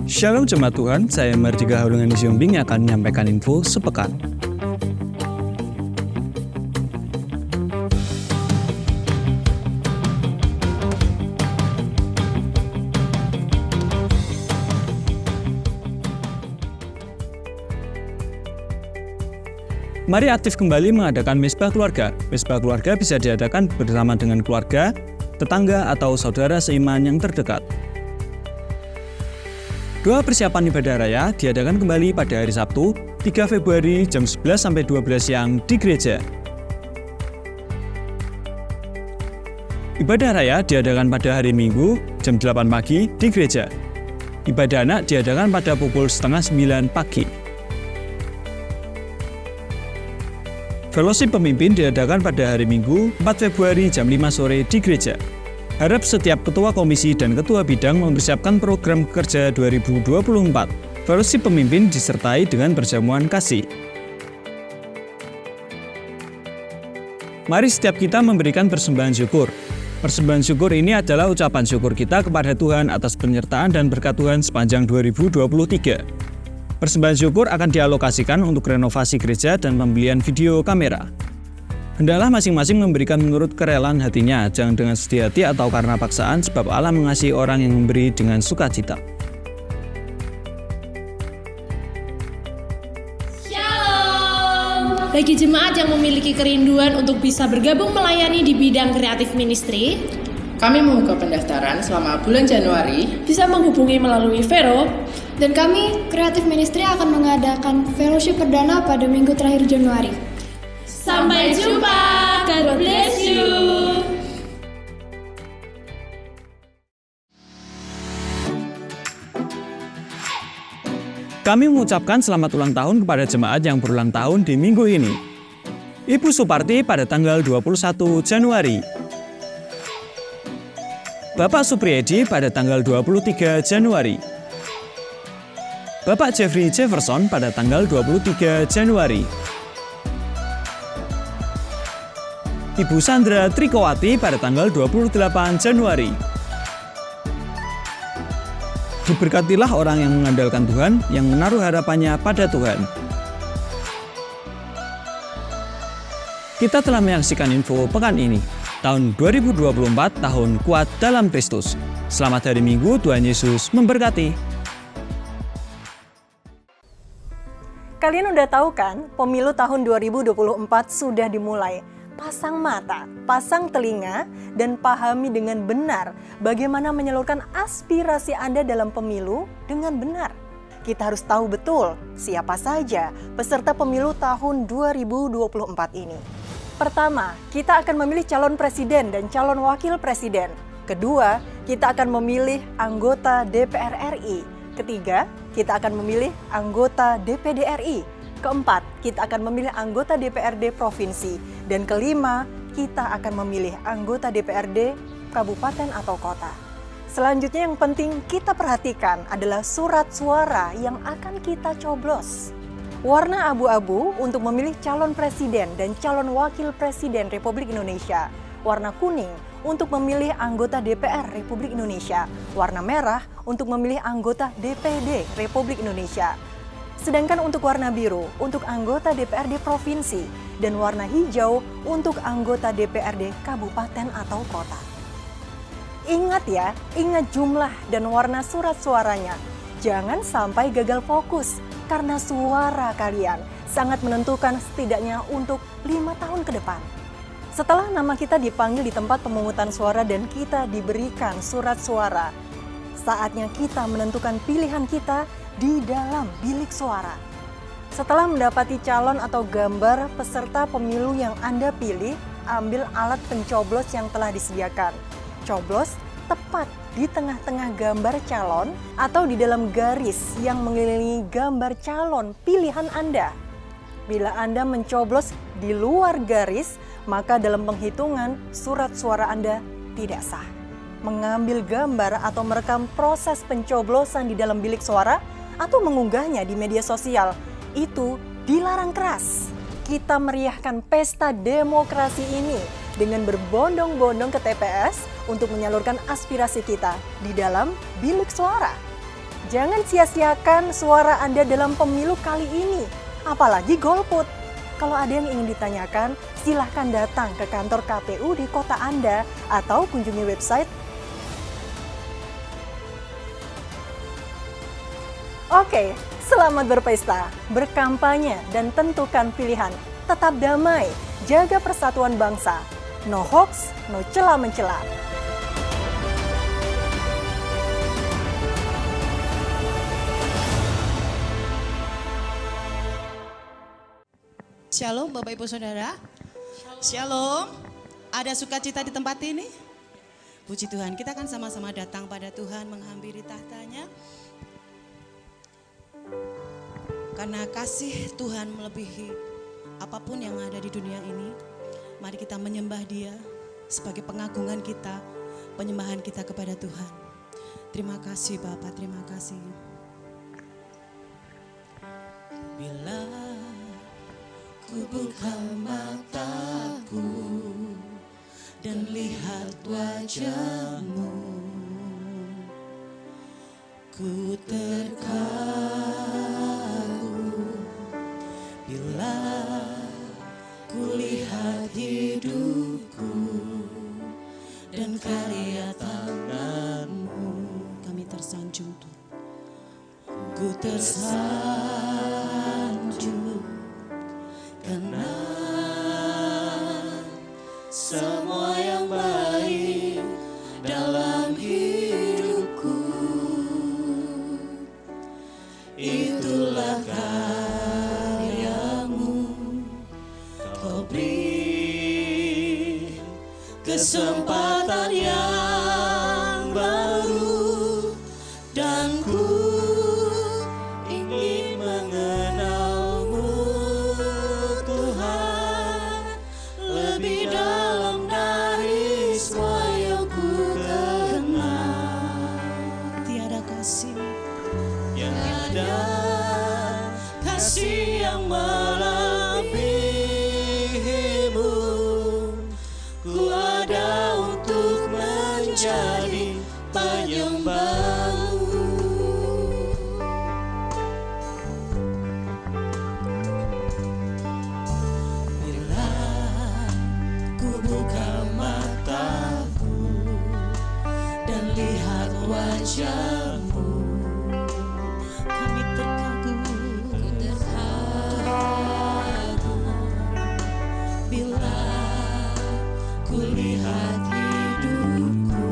Shalom jemaat Tuhan, saya Mardika Harungan Siombing yang akan menyampaikan info sepekan. Mari aktif kembali mengadakan Mesbah Keluarga. Mesbah Keluarga bisa diadakan bersama dengan keluarga, tetangga, atau saudara seiman yang terdekat. Doa persiapan ibadah raya diadakan kembali pada hari Sabtu, 3 Februari jam 11-12 siang di gereja. Ibadah raya diadakan pada hari Minggu, jam 8 pagi di gereja. Ibadah anak diadakan pada pukul 8:30 pagi. Fellowship pemimpin diadakan pada hari Minggu, 4 Februari jam 5 sore di gereja. Harap setiap ketua komisi dan ketua bidang mempersiapkan program kerja 2024. Fellowship pemimpin disertai dengan perjamuan kasih. Mari setiap kita memberikan persembahan syukur. Persembahan syukur ini adalah ucapan syukur kita kepada Tuhan atas penyertaan dan berkat Tuhan sepanjang 2023. Persembahan syukur akan dialokasikan untuk renovasi gereja dan pembelian video kamera. Hendaklah masing-masing memberikan menurut kerelaan hatinya, jangan dengan sedih hati atau karena paksaan, sebab Allah mengasihi orang yang memberi dengan sukacita. Shalom! Bagi jemaat yang memiliki kerinduan untuk bisa bergabung melayani di bidang kreatif ministry, kami membuka pendaftaran selama bulan Januari. bisa menghubungi melalui Vero. Dan kami, Kreatif Ministry akan mengadakan fellowship perdana pada minggu terakhir Januari. Sampai jumpa, God bless you. Kami mengucapkan selamat ulang tahun kepada jemaat yang berulang tahun di minggu ini. Ibu Suparti pada tanggal 21 Januari. Bapak Supriyedi pada tanggal 23 Januari. Bapak Jeffrey Jefferson pada tanggal 23 Januari. Ibu Sandra Trikowati pada tanggal 28 Januari. Diberkatilah orang yang mengandalkan Tuhan, yang menaruh harapannya pada Tuhan. Kita telah menyaksikan info pekan ini. Tahun 2024, tahun kuat dalam Kristus. Selamat hari Minggu, Tuhan Yesus memberkati. Kalian udah tahu kan, pemilu tahun 2024 sudah dimulai. Pasang mata, pasang telinga, dan pahami dengan benar bagaimana menyalurkan aspirasi Anda dalam pemilu dengan benar. Kita harus tahu betul siapa saja peserta pemilu tahun 2024 ini. Pertama, kita akan memilih calon presiden dan calon wakil presiden. Kedua, kita akan memilih anggota DPR RI. Ketiga, kita akan memilih anggota DPD RI. Keempat, kita akan memilih anggota DPRD provinsi. Dan kelima, kita akan memilih anggota DPRD kabupaten atau kota. Selanjutnya yang penting kita perhatikan adalah surat suara yang akan kita coblos. Warna abu-abu untuk memilih calon presiden dan calon wakil presiden Republik Indonesia. Warna kuning untuk memilih anggota DPR Republik Indonesia. Warna merah untuk memilih anggota DPD Republik Indonesia. Sedangkan untuk warna biru untuk anggota DPRD provinsi dan warna hijau untuk anggota DPRD kabupaten atau kota. Ingat ya, ingat jumlah dan warna surat suaranya. Jangan sampai gagal fokus karena suara kalian sangat menentukan setidaknya untuk 5 tahun ke depan. Setelah nama kita dipanggil di tempat pemungutan suara dan kita diberikan surat suara, saatnya kita menentukan pilihan kita di dalam bilik suara. Setelah mendapati calon atau gambar peserta pemilu yang Anda pilih, ambil alat pencoblos yang telah disediakan. Coblos tepat di tengah-tengah gambar calon atau di dalam garis yang mengelilingi gambar calon pilihan Anda. Bila Anda mencoblos di luar garis, maka dalam penghitungan surat suara Anda tidak sah. Mengambil gambar atau merekam proses pencoblosan di dalam bilik suara atau mengunggahnya di media sosial, itu dilarang keras. Kita meriahkan pesta demokrasi ini dengan berbondong-bondong ke TPS untuk menyalurkan aspirasi kita di dalam bilik suara. Jangan sia-siakan suara Anda dalam pemilu kali ini, apalagi golput. Kalau ada yang ingin ditanyakan, silahkan datang ke kantor KPU di kota Anda atau kunjungi website. Oke, selamat berpesta, berkampanye, dan tentukan pilihan. Tetap damai, jaga persatuan bangsa. No hoax, no cela-mencela. Shalom Bapak Ibu Saudara. Shalom. Ada sukacita di tempat ini? Puji Tuhan, kita akan sama-sama datang pada Tuhan menghampiri tahtanya. Karena kasih Tuhan melebihi apapun yang ada di dunia ini. Mari kita menyembah Dia sebagai pengagungan kita, penyembahan kita kepada Tuhan. Terima kasih Bapa, terima kasih. Bila ku buka mataku dan lihat wajah-Mu, ku terkagum. Bila ku lihat hidupku dan karya tangan-Mu, kami tersanjung Tuhan. Ku tersanjung karena semua yang baik dalam hidupku, itulah karya-Mu. Kau beri kesempatan yang baru dan ku ingin mengenal-Mu Tuhan lebih dalam dari semua yang ku kenal. Tiada kasih yang ada, kasih yang melebihi-Mu. Ku ada untuk menjadi penyembah-Mu. Bila ku buka mataku dan lihat wajah-Mu, kami terkagum. Bila ku lihat hidupku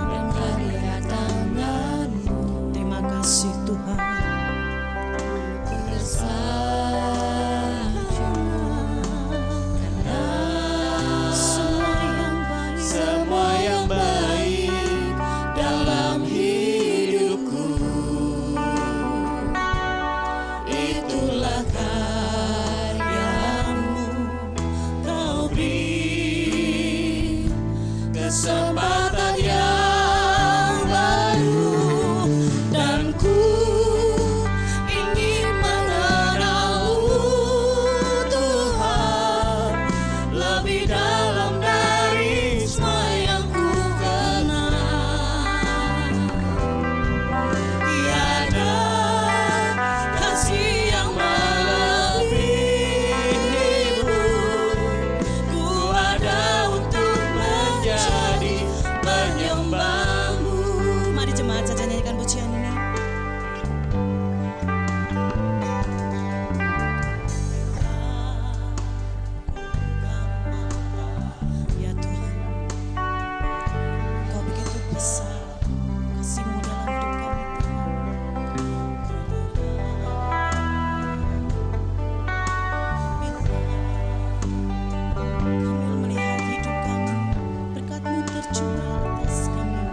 dan karya tangan-Mu, terima kasih Tuhan. Ku tersanjung karena semua yang baik dalam hidupku, itulah karya-Mu. Kau beri kesempatan yang baru dan ku ingin mengenal-Mu Tuhan lebih dalam dari semua yang ku kenal. Tiada kasih yang melebihi-Mu. Ku ada untuk menjadi penyembah-Mu. Mari jemaat saja nyanyikan pujian ini. Ya Tuhan, Kau begitu besar, kasih-Mu dalam hidup kami Tuhan. Kami melihat hidup kami, berkat-Mu tercurah atas kami.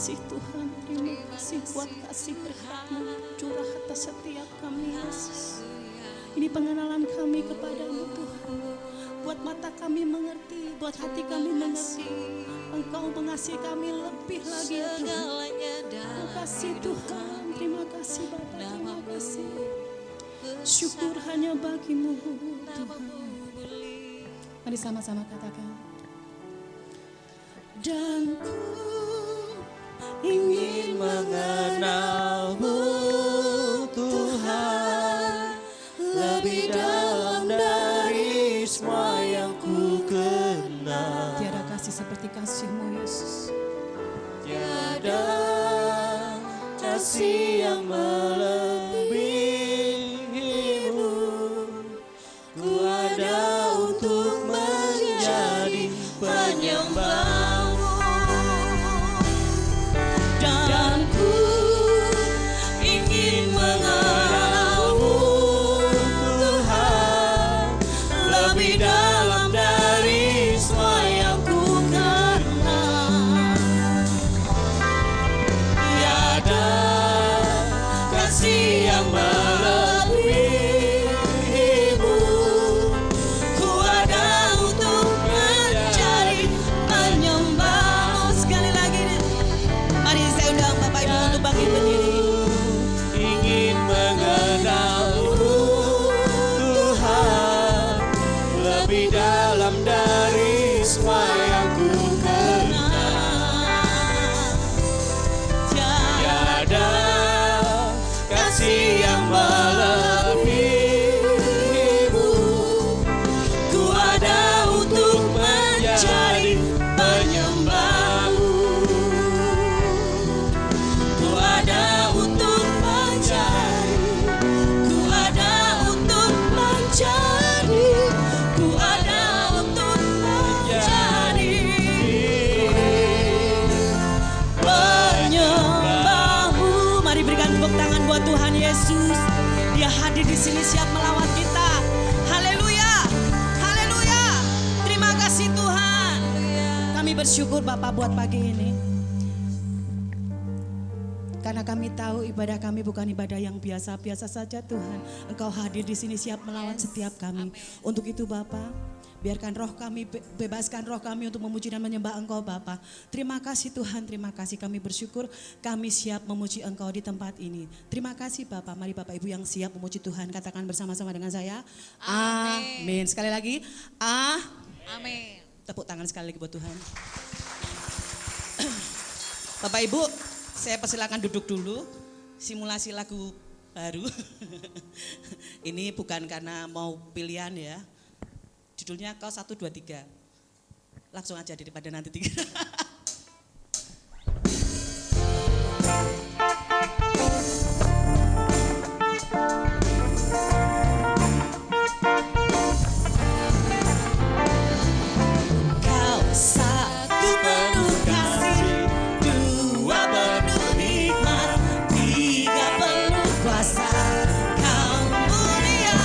kasih Tuhan, terima kasih buat kasih berkat-Mu curah atas setiap kami Yesus. Ini pengenalan kami kepadamu Tuhan. Buat mata kami mengerti, buat hati kami mengerti. Engkau mengasihi kami lebih lagi ya Tuhan. Terima kasih Tuhan, terima kasih Bapa, terima kasih. Syukur hanya bagi-Mu Tuhan. Mari sama-sama katakan. Dan ku ingin mengenal-Mu Tuhan, lebih dalam dari semua yang ku kenal. Tiada kasih seperti kasih-Mu Yesus. Tiada kasih yang melebihi-Mu. Ku ada untuk menjadi penyembah. Dan ku ingin mengenal-Mu Tuhan, lebih dalam dari semua yang ku kenal. Tiada kasih yang melebihi-Mu. Ku ada untuk menjadi penyembah-Mu. Sekali lagi, mari saya undang Bapak Ibu untuk bangkit berdiri. Ingin mengenal-Mu Tuhan, lebih dalam dari semua yang ku kenal. Tiada kasih yang melebihi-Mu. Ku ada untuk menjadi penyembah-Mu. Ku ada untuk menjadi, ku ada untuk menjadi, ku ada untuk menjadi penyembah-Mu. Mari berikan tepuk tangan buat Tuhan Yesus. Dia hadir di sini siap melawat kita. Haleluya, haleluya. Terima kasih Tuhan. Kami bersyukur Bapak buat pagi ini. Karena kami tahu ibadah kami bukan ibadah yang biasa-biasa saja Tuhan. Engkau hadir di sini siap melawat setiap kami. Untuk itu Bapa, biarkan roh kami, bebaskan roh kami untuk memuji dan menyembah Engkau Bapa. Terima kasih Tuhan, terima kasih. Kami bersyukur kami siap memuji Engkau di tempat ini. Terima kasih Bapa. Mari Bapak Ibu yang siap memuji Tuhan katakan bersama-sama dengan saya. Amin. Sekali lagi. Amin. Tepuk tangan sekali lagi buat Tuhan. Bapak Ibu, saya persilakan duduk dulu. Simulasi lagu baru. Ini bukan karena mau pilihan ya. Judulnya Kau 1, 2, 3. Langsung aja daripada nanti 3. Kau 1 penuh kasih, 2 penuh hikmat, 3 penuh kuasa. Kau mulia,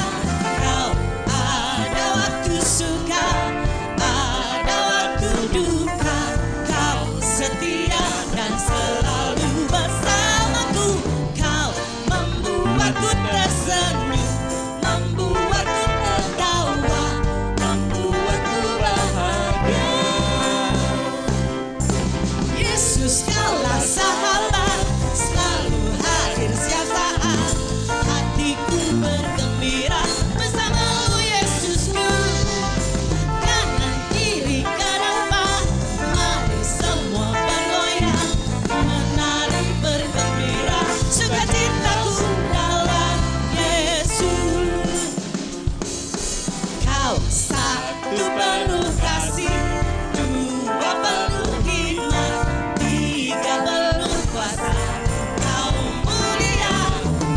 Kau ada waktu suka, ada waktu duka. Kau setia dan selalu bersamaku. Kau membuatku tersenyum, membuatku tertawa, membuatku bahagia. Yesus Kaulah sahabat, selalu hadir setiap saat. Hatiku bergembira bersama-Mu Yesusku. Kanan kiri ke depan, mari semua bergoyang, menari bergembira, sukacitaku dalam Yesus. Kau 1 penuh kasih, 2 penuh hikmat, 3 penuh kuasa. Kau mulia,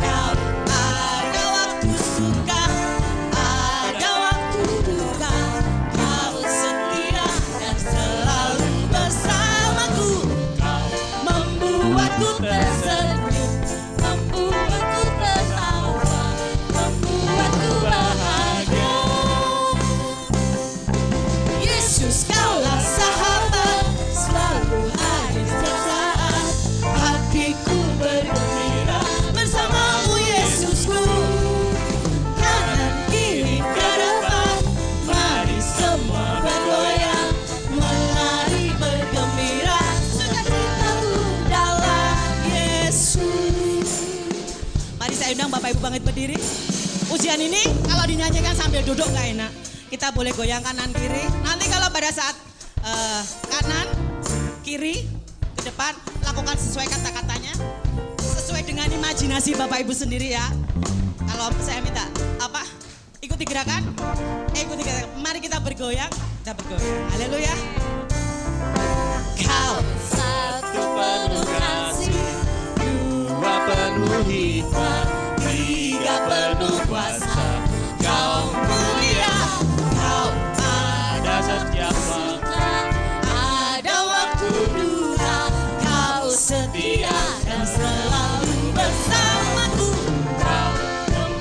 Kau ada waktu suka, ada waktu duka. Kau setia dan selalu bersamaku. Kau membuatku tersenyum, membuatku tertawa, membuatku bahagia. berdiri. Ujian ini kalau dinyanyikan sambil duduk nggak enak. Kita boleh goyang kanan kiri. Nanti kalau pada saat kanan, kiri, ke depan, lakukan sesuai kata-katanya. Sesuai dengan imajinasi Bapak Ibu sendiri ya. Kalau saya minta apa? Ikuti gerakan. Ikuti gerakan. Mari kita bergoyang. Kita bergoyang. Haleluya. Kau Satu penuh kasih, dua penuh hikmat, tiga penuh kuasa. Kau mulia, kau ada setiap waktu, ada waktu duka. Kau setia dan selalu bersamaku. Kau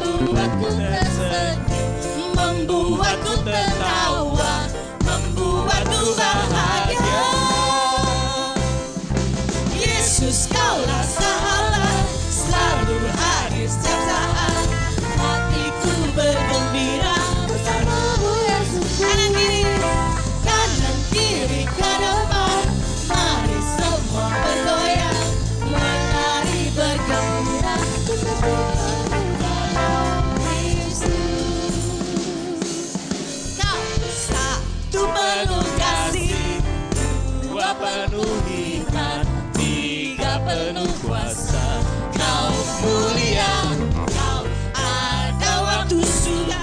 membuatku tersenyum, membuatku tertawa, membuatku bahagia. Yesus, kaulah sahabat, selalu hadir setiap saat. Hatiku bergembira bersamamu Yesus. Kanan kiri ke depan, mari semua bergoyang, menari bergembira bersamamu dalam Kristus. Kau satu penuh kasih, dua penuh hikmat, tiga penuh kuasa. Kau mulia, kau ada waktu suka,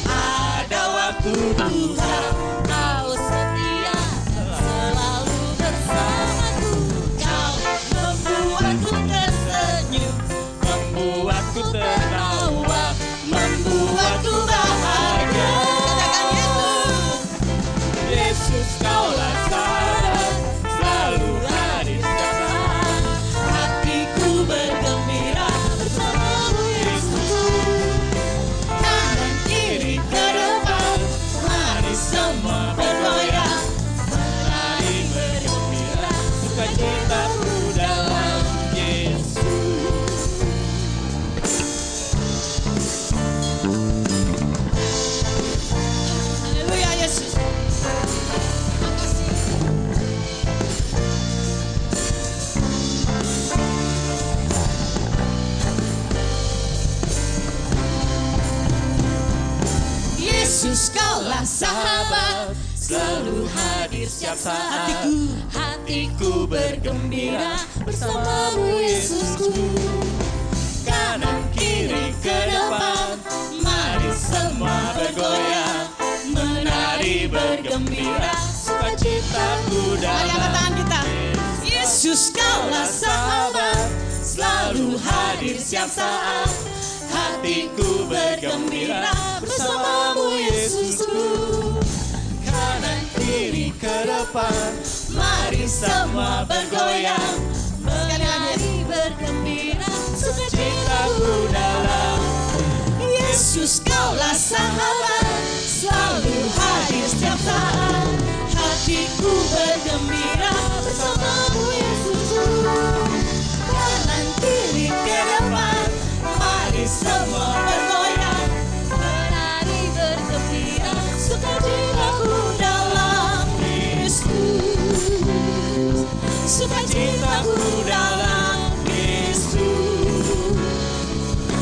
ada waktu duka. Kau setia dan selalu bersamaku. Kau membuatku tersenyum, membuatku tertawa, membuatku bahagia. Katakan Yesus, Yesus kaulah sahabat, selalu hadir setiap saat. Hatiku bergembira bersamamu Yesus. Kanan kiri ke depan, mari semua bergoyang, menari bergembira, sukacitaku dalam Yesus. Haleluya Yesus. Makasih. Yesus kaulah sahabat, selalu hadir setiap saat. Hatiku bergembira bersamamu Yesusku. Kanan kiri ke depan, mari semua bergoyang, menari bergembira, sukacitaku dalam. Mari angkat tangan kita. Yesus kaulah sahabat, selalu hadir setiap saat. Hatiku bergembira bersamamu Yesusku. Kanan kiri ke depan, mari semua bergoyang, menari bergembira, sukacitaku dalam. Yesus kaulah sahabat, selalu hadir setiap saat. Hatiku bergembira bersamamu Yesusku. Kanan kiri ke depan, mari semua bergoyang, menari bergembira, sukacitaku dalam Kristus. Sukacitaku dalam Kristus.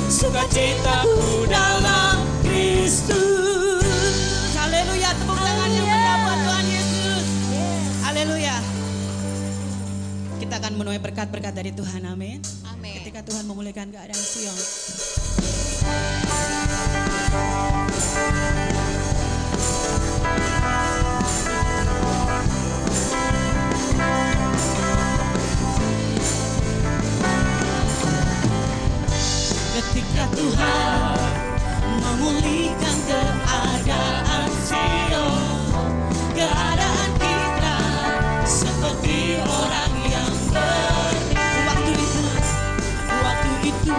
Sukacitaku dalam Kristus. Haleluya, tepuk tangan yang meriah buat Tuhan Yesus. Haleluya. Kita akan menuai berkat-berkat dari Tuhan, amin. Ketika Tuhan memulihkan keadaan Sion. Ketika Tuhan memulihkan keadaan Sion, keadaan kita seperti orang yang waktu itu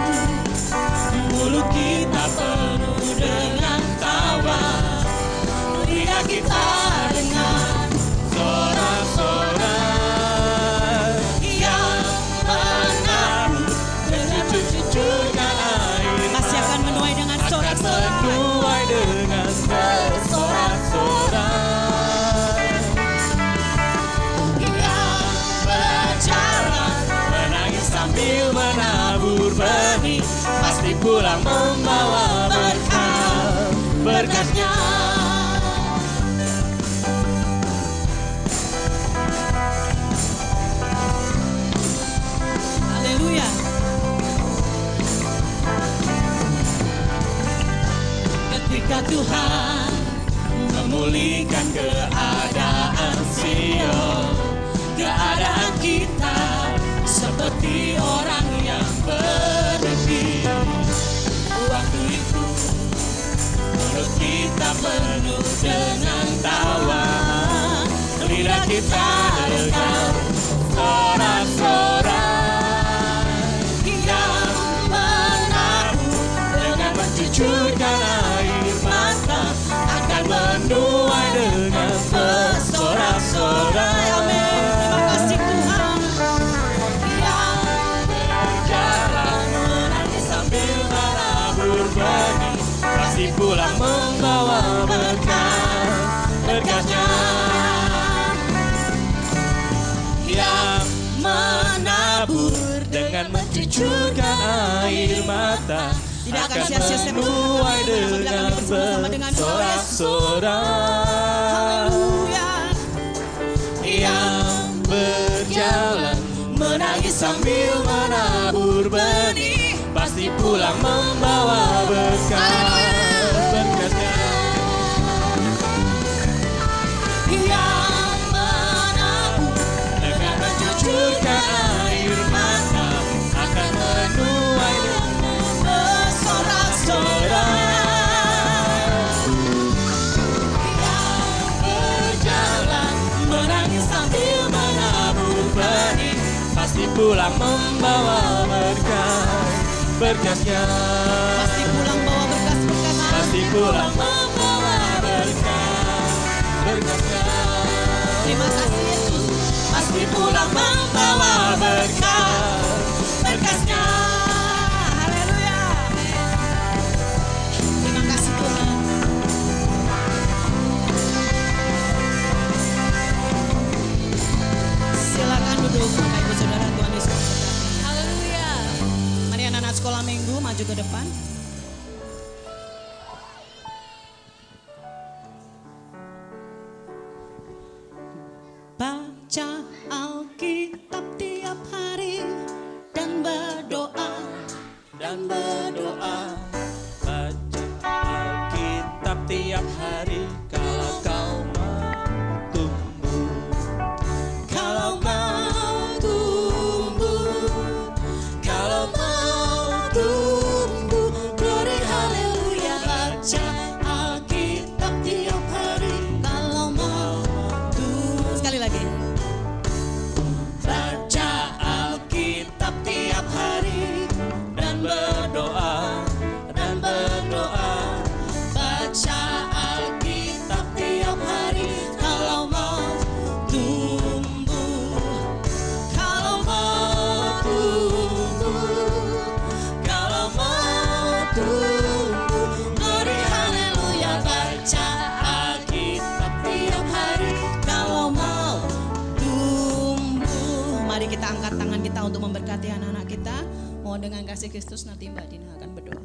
mulut kita penuh dengan tawa, lidah kita dengan sorak-sorai yang mengaku dengan mencucurkan air. Masih akan menuai dengan sorak-sorai, menuai dengan bersorak-sorai. Yang berjalan menangis sambil menabur benih, pasti pula pulang membawa berkat-berkatnya. Haleluya. Ketika Tuhan memulihkan keadaan Sion, keadaan kita seperti orang yang berhenti. Waktu itu mulut kita penuh dengan tawa, lidah kita dengan sorak-sorai yang menabuh dengan mencucurkan air mata, akan menuai dengan bersorak-sorai. Amin. Terima kasih Tuhan. Yang berjalan menangis sambil menabur benih, pasti pulang membawa berkat-berkatnya. Yang menabur dengan mencucurkan air mata, tidak akan sia-sia menuai dengan bersorak-sorai. Yang berjalan menangis sambil menabur benih, pasti pulang membawa berkat-berkatnya. Yang menabur dengan mencucurkan air mata, akan menuai dengan bersorak-sorai. Yang berjalan menangis sambil menabur benih, pasti pulang membawa berkat-berkatnya. Pasti pulang bawa berkat-berkatnya. Pasti pulang membawa berkat-berkatnya. Terima kasih Yesus. Pasti pulang membawa berkat-berkatnya. Haleluya. Terima kasih Tuhan. Silakan duduk Bapak Ibu Saudara, Tuhan Yesus memberkati. Haleluya. Mari anak-anak sekolah minggu maju ke depan. Baca Alkitab tiap hari dan berdoa. Baca Alkitab tiap hari kalau kau mau tumbuh. Kalau mau tumbuh, kalau mau tumbuh, glory haleluya. Baca Alkitab tiap hari, kalau mau tumbuh. Sekali lagi. Baca Alkitab tiap hari dan berdoa. Baca Alkitab tiap hari, kalau mau tumbuh. Kalau mau tumbuh, kalau mau tumbuh, glory haleluya. Baca Alkitab tiap hari, kalau mau tumbuh. Mari kita angkat tangan kita untuk memberkati anak-anak kita. Mohon dengan kasih Kristus nanti Mbak Dina akan berdoa.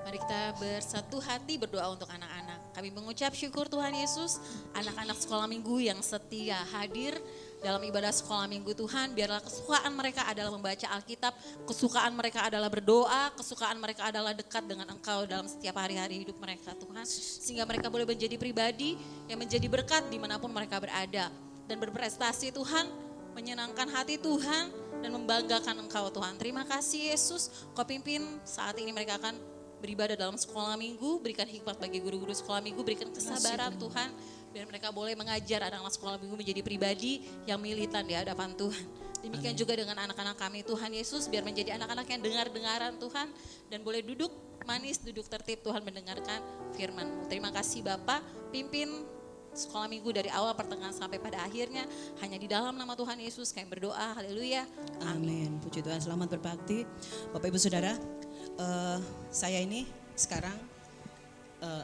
Mari kita bersatu hati berdoa untuk anak-anak. Kami mengucap syukur Tuhan Yesus, anak-anak sekolah minggu yang setia hadir dalam ibadah sekolah minggu Tuhan. Biarlah kesukaan mereka adalah membaca Alkitab, kesukaan mereka adalah berdoa, kesukaan mereka adalah dekat dengan Engkau dalam setiap hari-hari hidup mereka Tuhan. Sehingga mereka boleh menjadi pribadi yang menjadi berkat dimanapun mereka berada. Dan berprestasi Tuhan, menyenangkan hati Tuhan dan membanggakan Engkau Tuhan. Terima kasih Yesus, Kau pimpin saat ini mereka akan beribadah dalam sekolah minggu, berikan hikmat bagi guru-guru sekolah minggu, berikan kesabaran Tuhan, biar mereka boleh mengajar anak-anak sekolah minggu menjadi pribadi yang militan di hadapan Tuhan. Demikian juga dengan anak-anak kami Tuhan Yesus, biar menjadi anak-anak yang dengar-dengaran Tuhan, dan boleh duduk manis, duduk tertib Tuhan mendengarkan firman-Mu. Terima kasih Bapa, pimpin sekolah minggu dari awal pertengahan sampai pada akhirnya, hanya di dalam nama Tuhan Yesus kami berdoa, haleluya. Amin. Puji Tuhan, selamat berbakti. Bapak Ibu Saudara, saya ini sekarang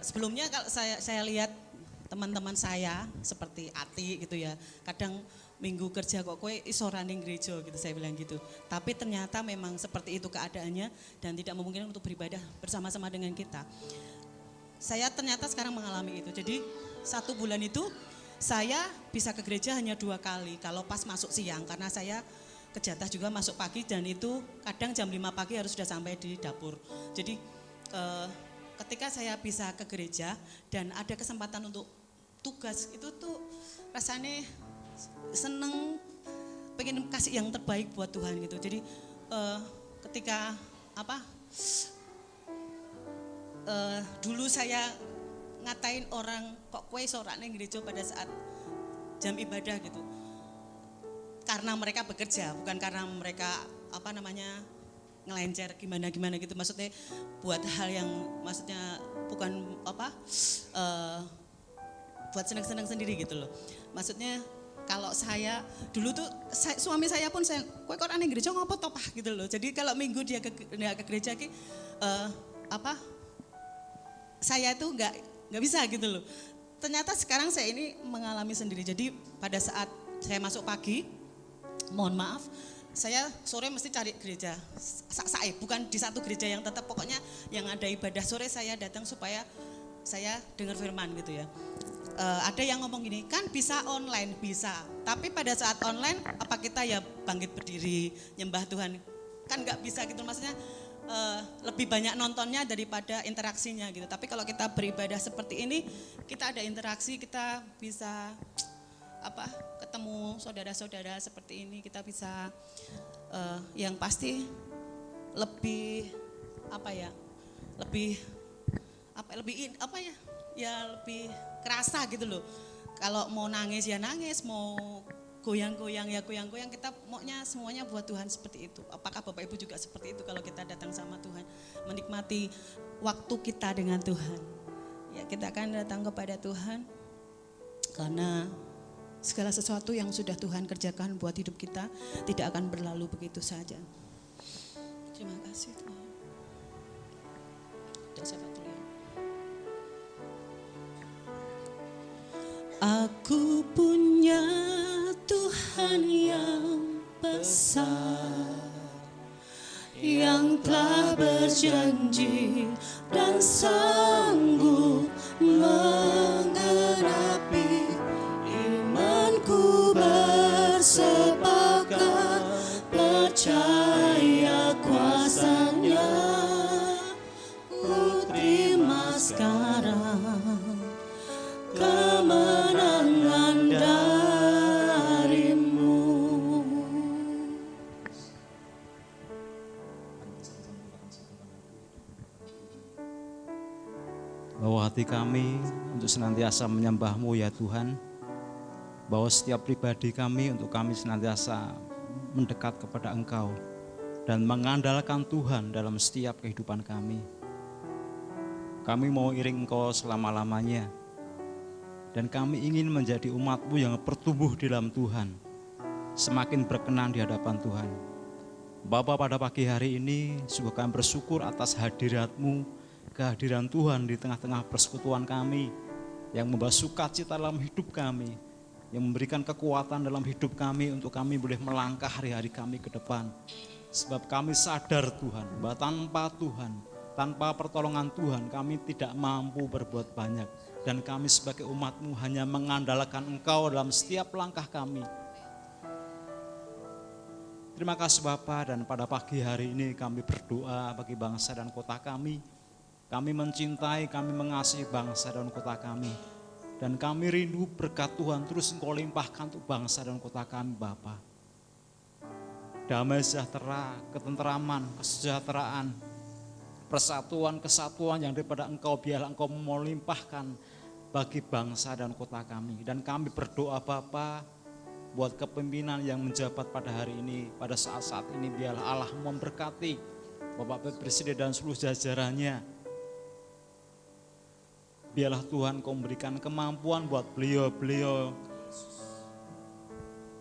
sebelumnya kalau saya lihat teman-teman saya seperti Ati gitu ya, kadang minggu kerja kok kowe iso running gereja gitu, saya bilang gitu. Tapi ternyata memang seperti itu keadaannya dan tidak memungkinkan untuk beribadah bersama-sama dengan kita. Saya ternyata sekarang mengalami itu. Jadi 1 bulan itu saya bisa ke gereja hanya 2 kali kalau pas masuk siang, karena saya kejatah juga masuk pagi dan itu kadang jam 5 pagi harus sudah sampai di dapur. Jadi ketika saya bisa ke gereja dan ada kesempatan untuk tugas, itu tuh rasanya seneng, pengen kasih yang terbaik buat Tuhan gitu. Jadi ketika dulu saya ngatain orang kok kue soraknya gereja pada saat jam ibadah gitu, karena mereka bekerja, bukan karena mereka ngelencer gimana gitu, maksudnya buat hal yang maksudnya bukan buat seneng-seneng sendiri gitu loh. Maksudnya kalau saya dulu tuh suami saya pun saya kowe kok aneh gereja ngopo toh Pak gitu loh. Jadi kalau minggu dia ke gereja ki saya tuh nggak bisa gitu loh. Ternyata sekarang saya ini mengalami sendiri. Jadi pada saat saya masuk pagi, mohon maaf, saya sore mesti cari gereja. Bukan di satu gereja yang tetap, pokoknya yang ada ibadah sore saya datang supaya saya dengar firman gitu ya. Ada yang ngomong gini, kan bisa online, bisa. Tapi pada saat online, apa kita ya bangkit berdiri, nyembah Tuhan? Kan nggak bisa gitu, maksudnya lebih banyak nontonnya daripada interaksinya gitu. Tapi kalau kita beribadah seperti ini, kita ada interaksi, kita bisa ketemu saudara-saudara seperti ini, kita bisa yang pasti lebih lebih kerasa gitu loh. Kalau mau nangis ya nangis, mau goyang-goyang ya goyang-goyang, kita maunya semuanya buat Tuhan seperti itu. Apakah Bapak Ibu juga seperti itu kalau kita datang sama Tuhan, menikmati waktu kita dengan Tuhan? Ya, kita akan datang kepada Tuhan karena segala sesuatu yang sudah Tuhan kerjakan buat hidup kita tidak akan berlalu begitu saja. Terima kasih Tuhan. Udah saya tulis. Aku punya Tuhan yang besar, yang telah berjanji dan sanggup menggenapi. Imanku bersepakat percaya kuasa-Nya. Ku terima sekarang kemenangan darimu. Bawa hati kami untuk senantiasa menyembah-Mu ya Tuhan. Bawa setiap pribadi kami untuk kami senantiasa mendekat kepada Engkau dan mengandalkan Tuhan dalam setiap kehidupan kami. Kami mau iring Engkau selama-lamanya. Dan kami ingin menjadi umat-Mu yang bertumbuh di dalam Tuhan, semakin berkenan di hadapan Tuhan. Bapa, pada pagi hari ini sungguh kami bersyukur atas hadirat-Mu, kehadiran Tuhan di tengah-tengah persekutuan kami, yang membawa sukacita dalam hidup kami, yang memberikan kekuatan dalam hidup kami untuk kami boleh melangkah hari-hari kami ke depan. Sebab kami sadar Tuhan, bahwa tanpa Tuhan, tanpa pertolongan Tuhan kami tidak mampu berbuat banyak. Dan kami sebagai umat-Mu hanya mengandalkan Engkau dalam setiap langkah kami. Terima kasih Bapa, dan pada pagi hari ini kami berdoa bagi bangsa dan kota kami. Kami mencintai, kami mengasihi bangsa dan kota kami. Dan kami rindu berkat Tuhan terus Engkau limpahkan untuk bangsa dan kota kami Bapa. Damai sejahtera, ketenteraman, kesejahteraan, persatuan, kesatuan yang daripada Engkau, biarlah Engkau melimpahkan bagi bangsa dan kota kami. Dan kami berdoa Bapa, buat kepemimpinan yang menjabat pada hari ini, pada saat-saat ini, biarlah Allah memberkati Bapak Presiden dan seluruh jajarannya. Biarlah Tuhan Kau memberikan kemampuan buat beliau-beliau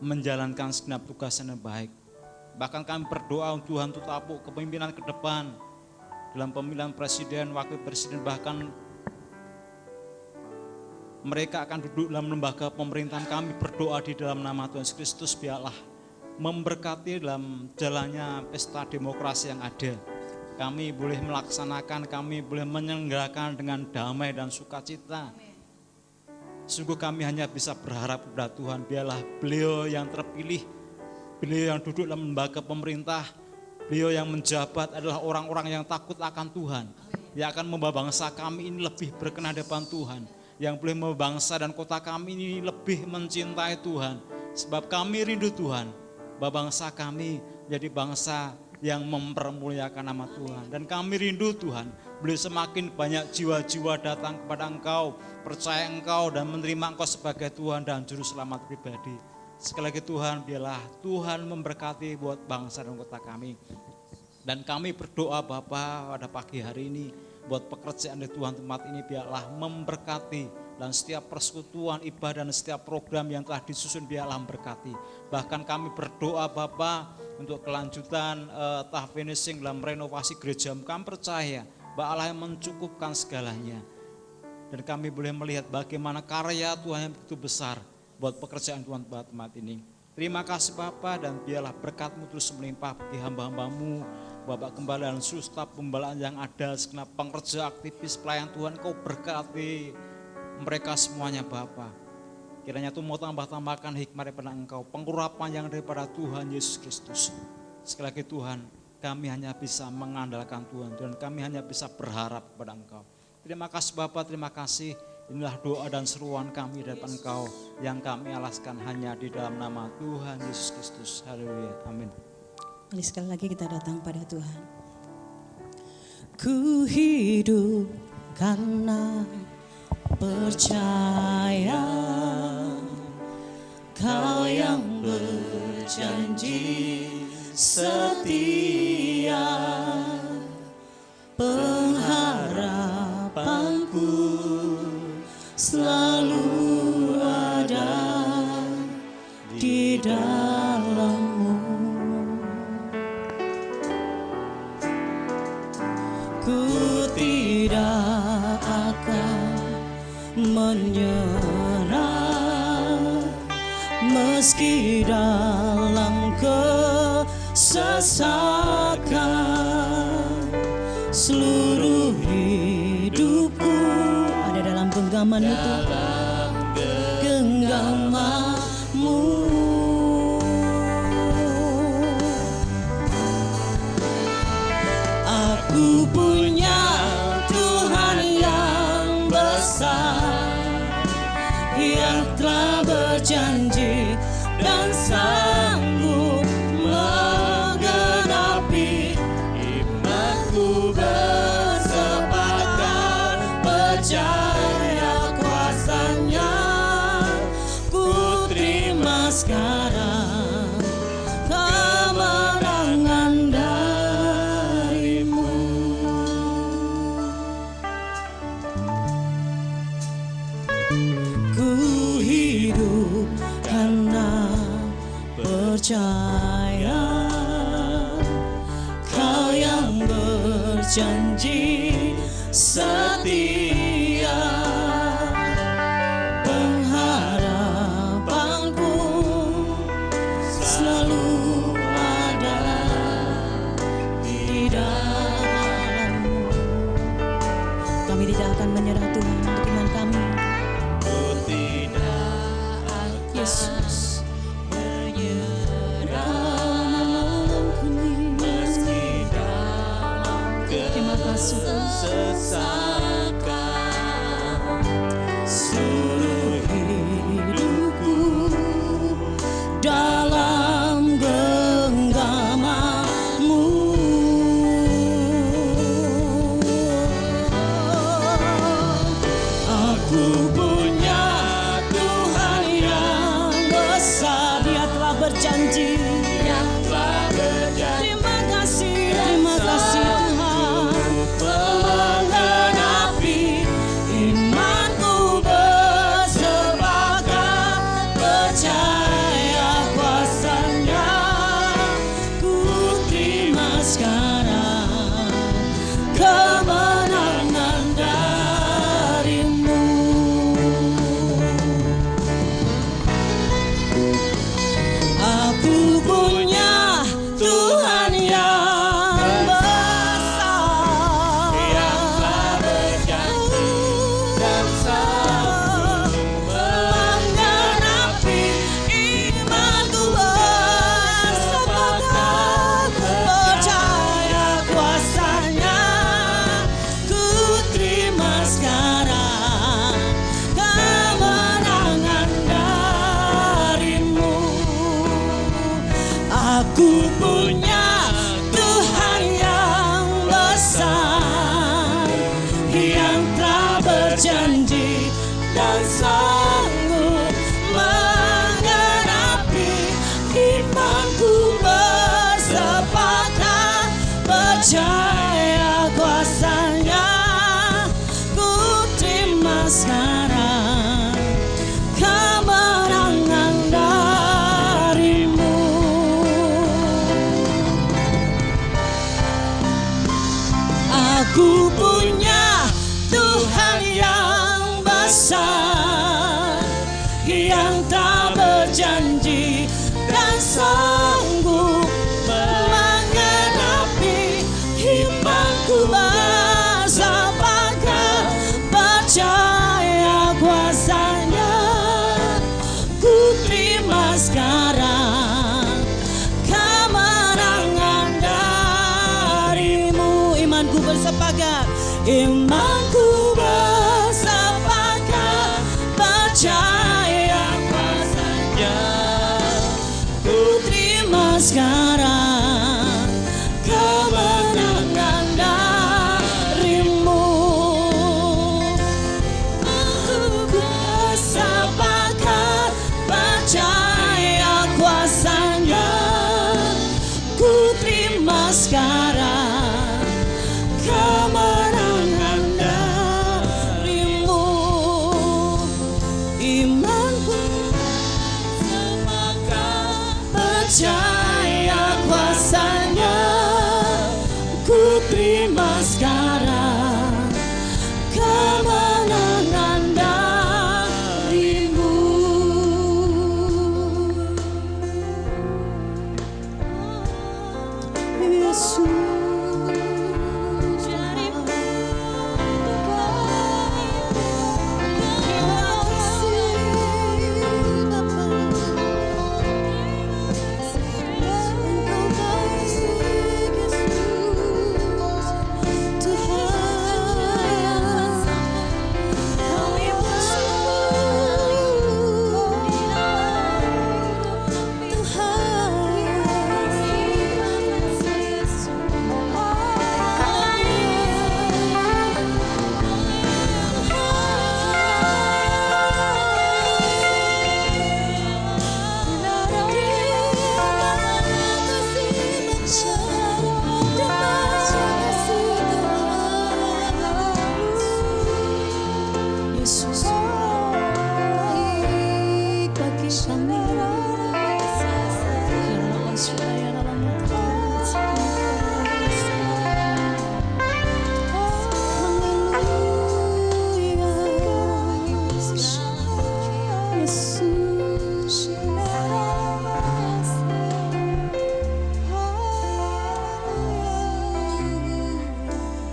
menjalankan segenap tugas yang baik. Bahkan kami berdoa Tuhan untuk tapuk kepemimpinan ke depan dalam pemilihan presiden, wakil presiden, bahkan mereka akan duduk dalam lembaga pemerintahan. Kami berdoa di dalam nama Tuhan Yesus Kristus, biarlah memberkati dalam jalannya pesta demokrasi yang ada. Kami boleh melaksanakan, kami boleh menyelenggarakan dengan damai dan sukacita. Sungguh kami hanya bisa berharap kepada Tuhan, biarlah beliau yang terpilih, beliau yang duduk dalam lembaga pemerintah, beliau yang menjabat adalah orang-orang yang takut akan Tuhan, yang akan membawa bangsa kami ini lebih berkenan di depan Tuhan, yang boleh membawa bangsa dan kota kami ini lebih mencintai Tuhan. Sebab kami rindu Tuhan, bahwa bangsa kami jadi bangsa yang mempermuliakan nama Tuhan. Dan kami rindu Tuhan, boleh semakin banyak jiwa-jiwa datang kepada Engkau, percaya Engkau dan menerima Engkau sebagai Tuhan dan Juru Selamat pribadi. Sekali lagi Tuhan, biarlah Tuhan memberkati buat bangsa dan kota kami. Dan kami berdoa Bapa pada pagi hari ini, buat pekerjaan di Tuhan tempat ini, biarlah memberkati. Dan setiap persekutuan ibadah dan setiap program yang telah disusun biarlah memberkati. Bahkan kami berdoa Bapa untuk kelanjutan tahap finishing dalam renovasi gereja. Kami percaya bahwa Allah yang mencukupkan segalanya. Dan kami boleh melihat bagaimana karya Tuhan yang begitu besar buat pekerjaan Tuhan tempat ini. Terima kasih Bapa, dan biarlah berkat-Mu terus melimpah bagi hamba-hamba-Mu, Bapak Gembala dan seluruh staf pembelaan yang ada, segenap pengerja aktivis pelayan Tuhan. Kau berkati mereka semuanya Bapa. Kiranya Tuhan mau tambah-tambahkan hikmat daripada Engkau, pengurapan yang daripada Tuhan Yesus Kristus. Sekali lagi Tuhan, kami hanya bisa mengandalkan Tuhan, dan kami hanya bisa berharap kepada Engkau. Terima kasih Bapa, terima kasih. Inilah doa dan seruan kami dari Engkau yang kami alaskan hanya di dalam nama Tuhan Yesus Kristus. Haleluya, amin. Mari sekali lagi kita datang pada Tuhan. Ku hidup karena percaya Kau yang berjanji setia, pengharapanku selalu ada di dalam-Mu. Ku tidak akan menyerah meski dalam kesesakan. Seluruh hidupku ada dalam genggaman-Mu Tuhan, genggaman-Mu. Aku punya Tuhan yang besar, yang telah berjanji dan sanggup menggenapi. Imanku bersepakat percaya kuasa-Nya. Ku terima sekarang kemenangan dari-Mu. Ku hidup karena percaya Kau yang berjanji setia, pengharapanku selalu ada di dalam-Mu. Kami tidak akan menyerah Tuhan untuk iman kami. Yesus menyerah meski dalam Terima kasih. kesesakan. yang tak berjanji dan sanggup mengenapi imanku bersepakar percaya kuasanya. Ku terima sekarang kemenangan darimu. Imanku bersepakat, imanku bersepakat percaya kuasanya. Ku terima sekarang kemenangan darimu. Aku bersepakat percaya kuasanya. Ku terima sekarang kemenangan darimu. Imanku sepakat percaya kuasanya. Ku terima sekarang kemenangan darimu. Yesus. Yesus baik bagi kami.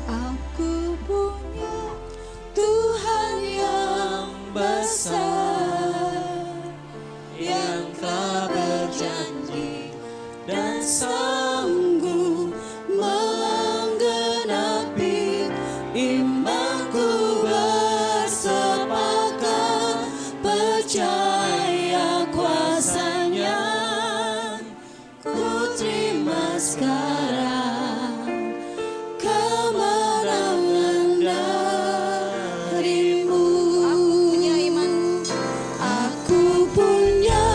Aku punya Tuhan yang besar, yang telah berjanji dan sanggup menggenapi imanku bersepakat percaya kuasanya. Ku terima sekarang kemenangan darimu. Aku punya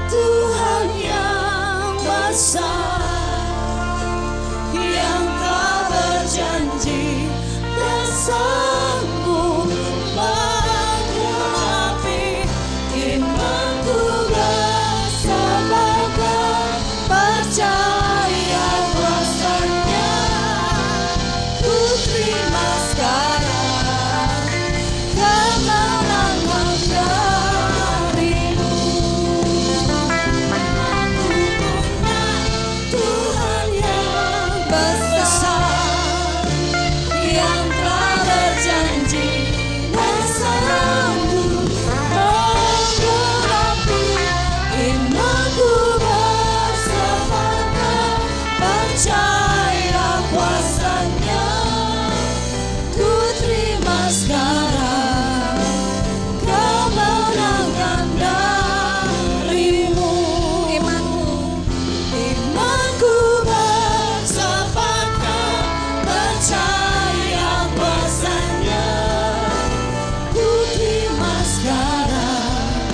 Tuhan yang besar, yang tak berjanji dan sanggup menggenapi imanku bersepakat percaya kuasanya. Ku terima sekarang kemenangan darimu. Aku punya Tuhan yang besar, yang telah berjanji dan sanggup menggenapi imanku bersepakat percaya kuasanya. Ku terima sekarang kemenangan darimu. Imanku bersepakat percaya kuasanya. Ku terima sekarang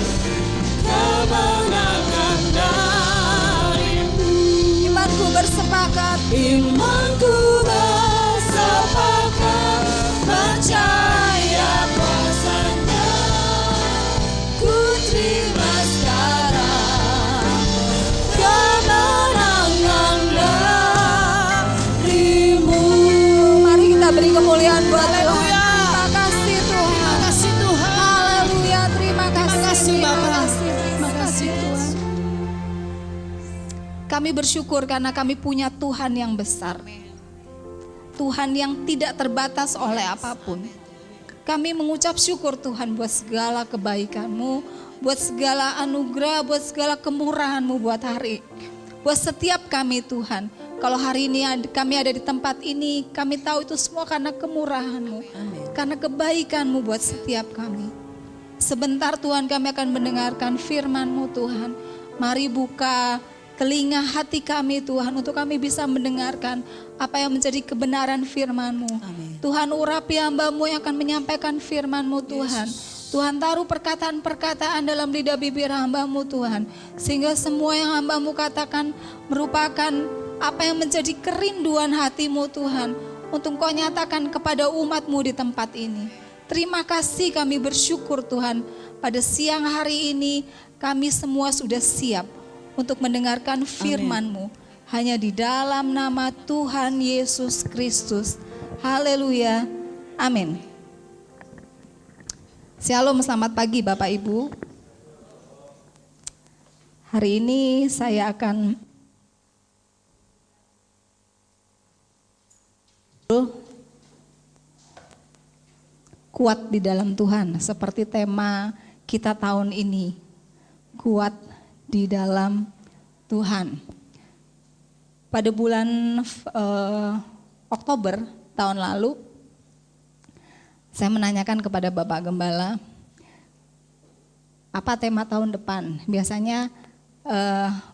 kemenangan darimu. Imanku bersepakat. Imanku bersepakat percaya kuasanya. Ku terima sekarang kemenangan darimu. Mari kita beri kemuliaan buat Tuhan. Haleluya. Terima kasih Tuhan. Terima kasih Tuhan. Haleluya, terima kasih. Terima kasih Bapak. kami bersyukur karena kami punya Tuhan yang besar. Tuhan yang tidak terbatas oleh apapun. Kami mengucap syukur Tuhan buat segala kebaikan-Mu, buat segala anugerah, buat segala kemurahan-Mu buat hari. Buat setiap kami Tuhan. Kalau hari ini kami ada di tempat ini, kami tahu itu semua karena kemurahan-Mu. Karena kebaikan-Mu buat setiap kami. Sebentar Tuhan kami akan mendengarkan firman-Mu Tuhan. Mari buka telinga hati kami Tuhan untuk kami bisa mendengarkan apa yang menjadi kebenaran firman-Mu. Tuhan urapi hamba-Mu yang akan menyampaikan firman-Mu Tuhan. Tuhan taruh perkataan-perkataan dalam lidah bibir hamba-Mu Tuhan. Sehingga semua yang hamba-Mu katakan merupakan apa yang menjadi kerinduan hati-Mu Tuhan. Untuk Kau nyatakan kepada umat-Mu di tempat ini. Terima kasih, kami bersyukur Tuhan. Pada siang hari ini kami semua sudah siap untuk mendengarkan firman-Mu. Hanya di dalam nama Tuhan Yesus Kristus. Haleluya. Amin. Shalom, selamat pagi Bapak Ibu. Hari ini saya akan kuat di dalam Tuhan, seperti tema kita tahun ini. Kuat di dalam Tuhan. Pada bulan Oktober tahun lalu, saya menanyakan kepada Bapak Gembala, apa tema tahun depan? Biasanya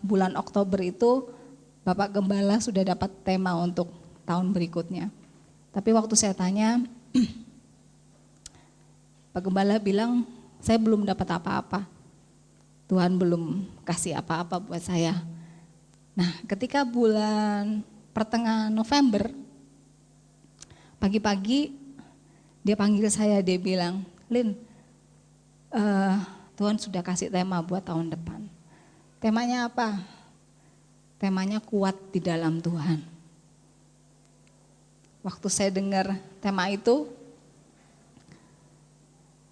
bulan Oktober itu Bapak Gembala sudah dapat tema untuk tahun berikutnya. Tapi waktu saya tanya, Pak Gembala bilang, saya belum dapat apa-apa. Tuhan belum kasih apa-apa buat saya. Nah, ketika bulan pertengahan November, pagi-pagi dia panggil saya, dia bilang, Lin, Tuhan sudah kasih tema buat tahun depan. Temanya apa? Temanya kuat di dalam Tuhan. Waktu saya dengar tema itu,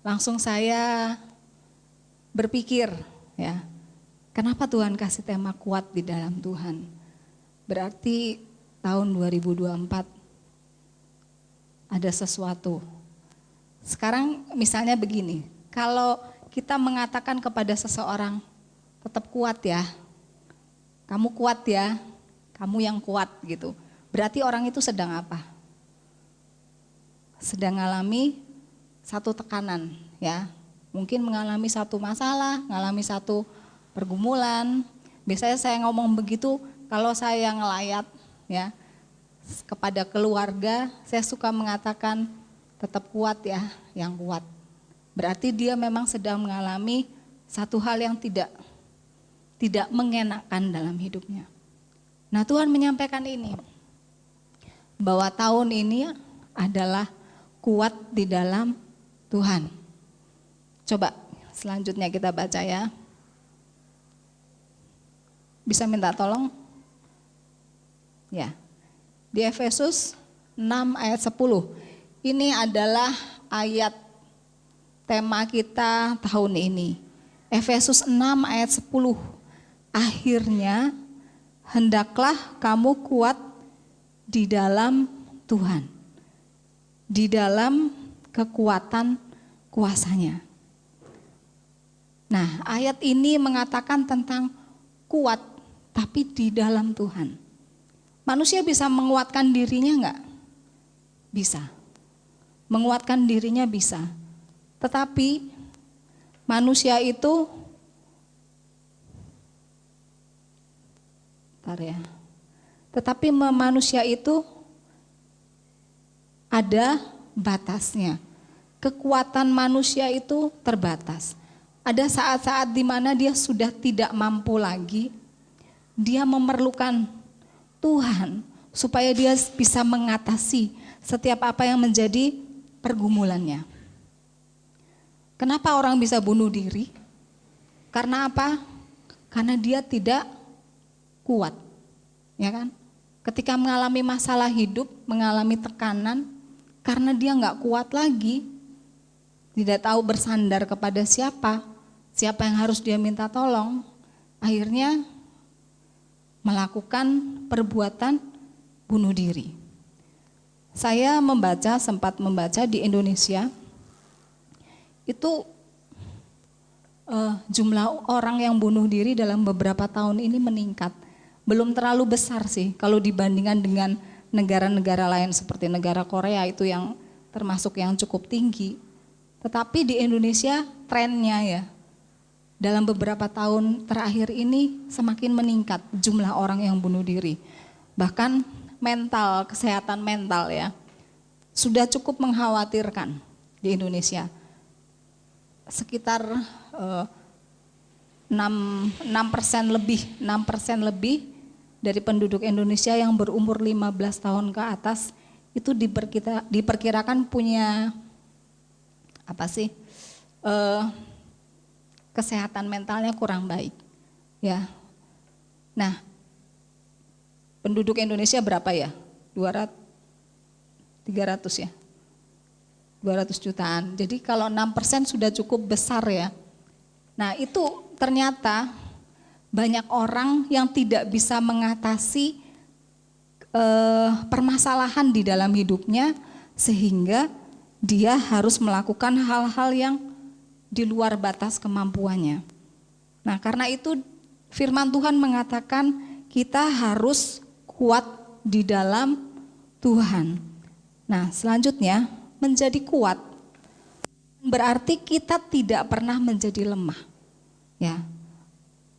langsung saya berpikir, ya, kenapa Tuhan kasih tema kuat di dalam Tuhan? Berarti tahun 2024 ada sesuatu. Sekarang misalnya begini, kalau kita mengatakan kepada seseorang, tetap kuat ya, kamu kuat ya, kamu yang kuat gitu. Berarti orang itu sedang apa? Sedang mengalami satu tekanan, ya. Mungkin mengalami satu masalah, mengalami satu pergumulan. Biasanya saya ngomong begitu kalau saya ngelayat, ya, kepada keluarga, saya suka mengatakan tetap kuat ya, yang kuat. Berarti dia memang sedang mengalami satu hal yang tidak mengenakan dalam hidupnya. Nah, Tuhan menyampaikan ini, bahwa tahun ini adalah kuat di dalam Tuhan. Coba selanjutnya kita baca ya. Bisa minta tolong? Ya. Di Efesus 6 ayat 10. Ini adalah ayat tema kita tahun ini. Efesus 6 ayat 10. Akhirnya hendaklah kamu kuat di dalam Tuhan. Di dalam kekuatan kuasanya. Nah, ayat ini mengatakan tentang kuat, tapi di dalam Tuhan. Manusia bisa menguatkan dirinya enggak? Bisa. Menguatkan dirinya bisa. Tetapi manusia itu, tetapi manusia itu ada batasnya. Kekuatan manusia itu terbatas. Ada saat-saat di mana dia sudah tidak mampu lagi, dia memerlukan Tuhan supaya dia bisa mengatasi setiap apa yang menjadi pergumulannya. Kenapa orang bisa bunuh diri? Karena apa? Karena dia tidak kuat, ya kan? Ketika mengalami masalah hidup, mengalami tekanan, karena dia nggak kuat lagi, tidak tahu bersandar kepada siapa yang harus dia minta tolong, akhirnya melakukan perbuatan bunuh diri. Saya sempat membaca di Indonesia, itu jumlah orang yang bunuh diri dalam beberapa tahun ini meningkat. Belum terlalu besar sih kalau dibandingkan dengan negara-negara lain seperti negara Korea itu yang termasuk yang cukup tinggi. Tetapi di Indonesia trennya ya, dalam beberapa tahun terakhir ini semakin meningkat jumlah orang yang bunuh diri. Bahkan kesehatan mental ya, sudah cukup mengkhawatirkan di Indonesia. Sekitar 6% lebih dari penduduk Indonesia yang berumur 15 tahun ke atas itu diperkirakan punya kesehatan mentalnya kurang baik. Ya. Nah, penduduk Indonesia berapa ya? 300 ya. 200 jutaan. Jadi kalau 6% sudah cukup besar ya. Nah, itu ternyata banyak orang yang tidak bisa mengatasi permasalahan di dalam hidupnya sehingga dia harus melakukan hal-hal yang di luar batas kemampuannya. Nah, karena itu firman Tuhan mengatakan kita harus kuat di dalam Tuhan. Nah, selanjutnya menjadi kuat berarti kita tidak pernah menjadi lemah. Ya.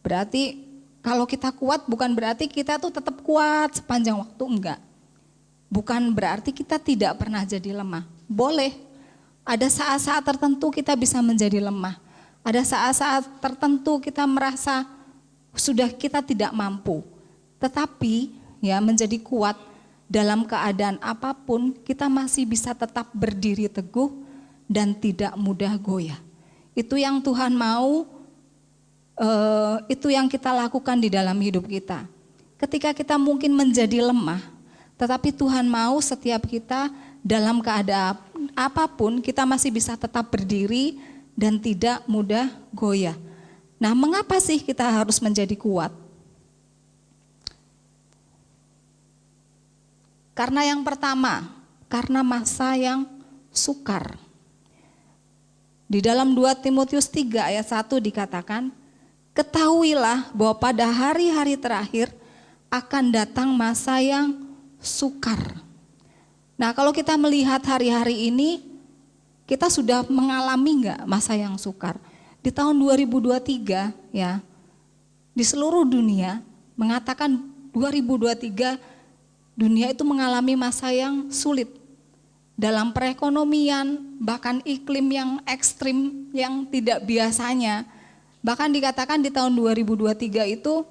Berarti kalau kita kuat bukan berarti kita tuh tetap kuat sepanjang waktu, enggak. Bukan berarti kita tidak pernah jadi lemah. Boleh, ada saat-saat tertentu kita bisa menjadi lemah. Ada saat-saat tertentu kita merasa sudah kita tidak mampu. Tetapi ya menjadi kuat dalam keadaan apapun kita masih bisa tetap berdiri teguh dan tidak mudah goyah. Itu yang Tuhan mau, itu yang kita lakukan di dalam hidup kita. Ketika kita mungkin menjadi lemah, tetapi Tuhan mau setiap kita dalam keadaan apapun kita masih bisa tetap berdiri dan tidak mudah goyah. Nah, mengapa sih kita harus menjadi kuat? Karena yang pertama, karena masa yang sukar. Di dalam 2 Timotius 3 ayat 1 dikatakan, ketahuilah bahwa pada hari-hari terakhir akan datang masa yang sukar. Nah, kalau kita melihat hari-hari ini, kita sudah mengalami enggak masa yang sukar? Di tahun 2023 ya, di seluruh dunia mengatakan 2023 dunia itu mengalami masa yang sulit. Dalam perekonomian, bahkan iklim yang ekstrim yang tidak biasanya. Bahkan dikatakan di tahun 2023 itu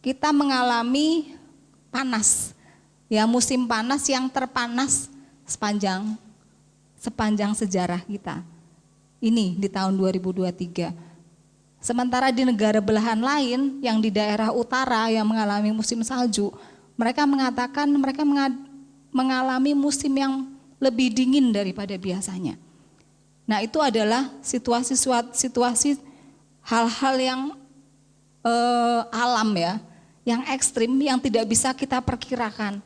kita mengalami panas. Ya, musim panas yang terpanas sepanjang sejarah kita. Ini di tahun 2023. Sementara di negara belahan lain yang di daerah utara yang mengalami musim salju, mereka mengatakan mereka mengalami musim yang lebih dingin daripada biasanya. Nah, itu adalah situasi hal-hal yang alam ya, yang ekstrim yang tidak bisa kita perkirakan.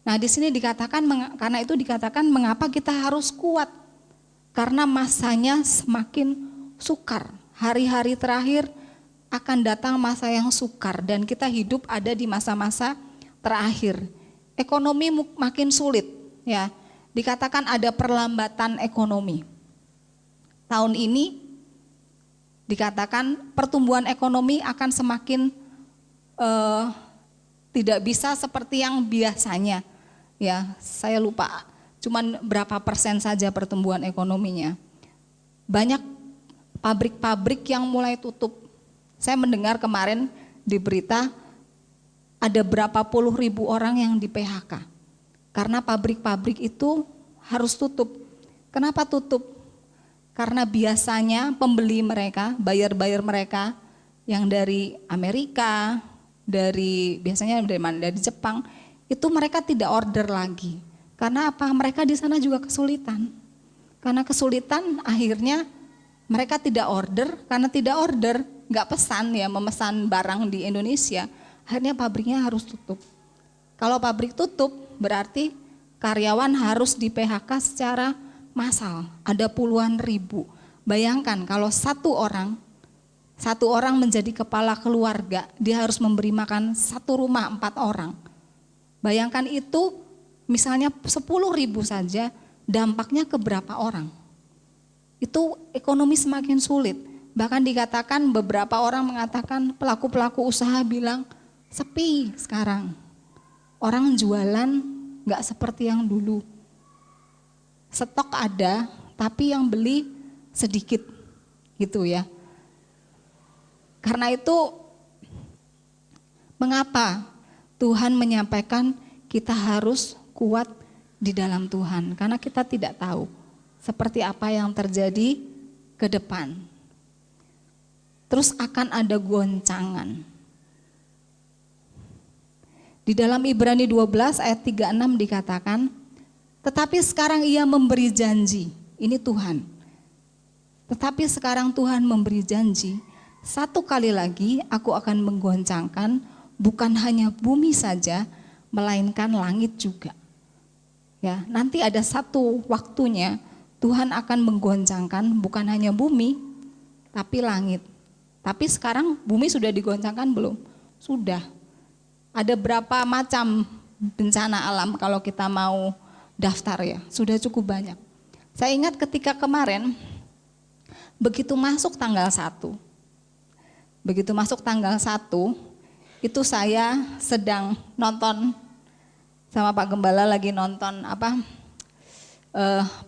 Nah, di sini dikatakan karena itu dikatakan mengapa kita harus kuat? Karena masanya semakin sukar. Hari-hari terakhir akan datang masa yang sukar dan kita hidup ada di masa-masa terakhir. Ekonomi makin sulit ya. Dikatakan ada perlambatan ekonomi. Tahun ini dikatakan pertumbuhan ekonomi akan semakin tidak bisa seperti yang biasanya. Ya, saya lupa, cuman berapa persen saja pertumbuhan ekonominya. Banyak pabrik-pabrik yang mulai tutup. Saya mendengar kemarin di berita ada berapa puluh ribu orang yang di PHK. Karena pabrik-pabrik itu harus tutup. Kenapa tutup? Karena biasanya pembeli mereka, buyer-buyer mereka yang dari Amerika, biasanya dari mana? Dari Jepang, itu mereka tidak order lagi. Karena apa? Mereka di sana juga kesulitan. Karena kesulitan akhirnya mereka tidak order, karena tidak order, nggak pesan ya, memesan barang di Indonesia. akhirnya pabriknya harus tutup. Kalau pabrik tutup berarti karyawan harus di PHK secara massal, ada puluhan ribu. Bayangkan kalau satu orang menjadi kepala keluarga, dia harus memberi makan satu rumah 4 orang. Bayangkan itu misalnya 10.000 saja, dampaknya ke berapa orang? Itu ekonomi semakin sulit. Bahkan dikatakan beberapa orang mengatakan pelaku-pelaku usaha bilang sepi sekarang. Orang jualan gak seperti yang dulu. Stok ada tapi yang beli sedikit gitu ya. Karena itu mengapa Tuhan menyampaikan kita harus kuat di dalam Tuhan. Karena kita tidak tahu seperti apa yang terjadi ke depan. Terus akan ada goncangan. Di dalam Ibrani 12 ayat 36 dikatakan, tetapi sekarang ia memberi janji, ini Tuhan. Tetapi sekarang Tuhan memberi janji, satu kali lagi aku akan menggoncangkan bukan hanya bumi saja, melainkan langit juga. Ya, nanti ada satu waktunya Tuhan akan menggoncangkan bukan hanya bumi, tapi langit. Tapi sekarang bumi sudah digoncangkan belum? Sudah. Ada berapa macam bencana alam kalau kita mau daftar ya, sudah cukup banyak. Saya ingat ketika kemarin, begitu masuk tanggal 1, itu saya sedang nonton sama Pak Gembala lagi nonton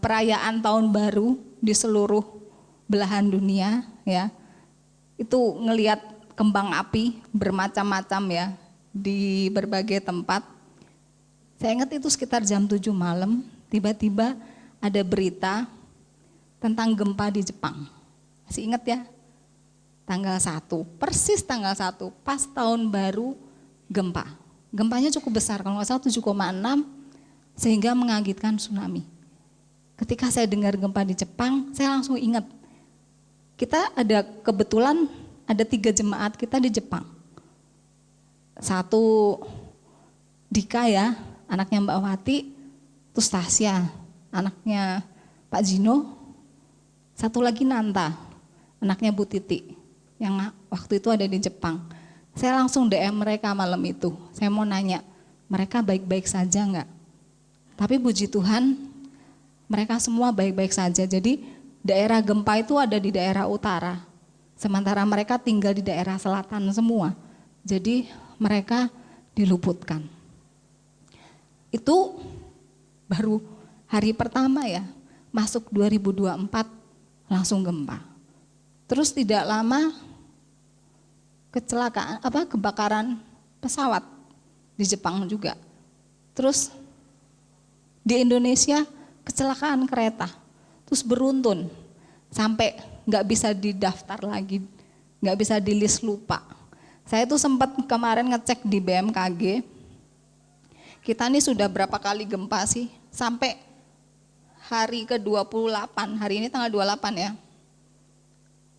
perayaan tahun baru di seluruh belahan dunia ya. Itu ngelihat kembang api bermacam-macam ya di berbagai tempat. Saya ingat itu sekitar jam 7 malam, tiba-tiba ada berita tentang gempa di Jepang. Masih ingat ya? Tanggal 1, persis tanggal 1, pas tahun baru gempa. Gempanya cukup besar, kalau nggak salah 7,6 sehingga mengagetkan tsunami. Ketika saya dengar gempa di Jepang, saya langsung ingat. Kita ada kebetulan ada 3 jemaat kita di Jepang. 1 Dika ya, anaknya Mbak Wati, terus Tasya, anaknya Pak Jino, 1 lagi Nanta, anaknya Bu Titi, yang waktu itu ada di Jepang. Saya langsung DM mereka malam itu, saya mau nanya, mereka baik-baik saja enggak? Tapi puji Tuhan, mereka semua baik-baik saja. Jadi daerah gempa itu ada di daerah utara, sementara mereka tinggal di daerah selatan semua. Jadi mereka diluputkan. Itu baru hari pertama ya, masuk 2024 langsung gempa. Terus tidak lama kebakaran pesawat di Jepang juga. Terus di Indonesia kecelakaan kereta, terus beruntun sampai nggak bisa didaftar lagi, nggak bisa di list lupa. Saya tuh sempat kemarin ngecek di BMKG, kita nih sudah berapa kali gempa sih, sampai hari ke-28, hari ini tanggal 28 ya.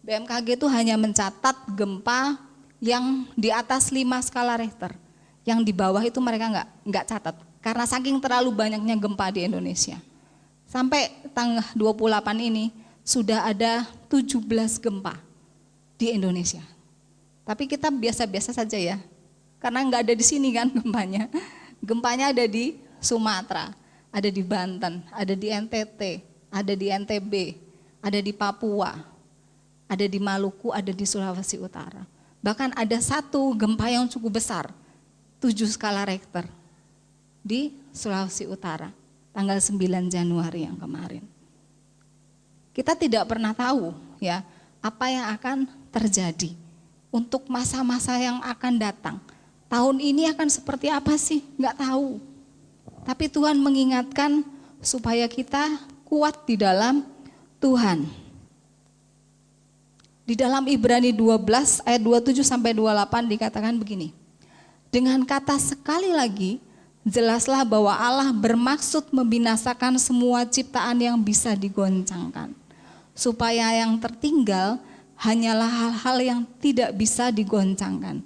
BMKG itu hanya mencatat gempa yang di atas 5 skala Richter, yang di bawah itu mereka nggak catat, karena saking terlalu banyaknya gempa di Indonesia. Sampai tanggal 28 ini sudah ada 17 gempa di Indonesia. Tapi kita biasa-biasa saja ya, karena nggak ada di sini kan gempanya. Gempanya ada di Sumatera, ada di Banten, ada di NTT, ada di NTB, ada di Papua, ada di Maluku, ada di Sulawesi Utara. Bahkan ada 1 gempa yang cukup besar, 7 skala Richter di Sulawesi Utara, tanggal 9 Januari yang kemarin. Kita tidak pernah tahu ya apa yang akan terjadi untuk masa-masa yang akan datang. Tahun ini akan seperti apa sih? Nggak tahu. Tapi Tuhan mengingatkan supaya kita kuat di dalam Tuhan. Di dalam Ibrani 12 ayat 27 sampai 28 dikatakan begini. Dengan kata sekali lagi, jelaslah bahwa Allah bermaksud membinasakan semua ciptaan yang bisa digoncangkan. Supaya yang tertinggal hanyalah hal-hal yang tidak bisa digoncangkan.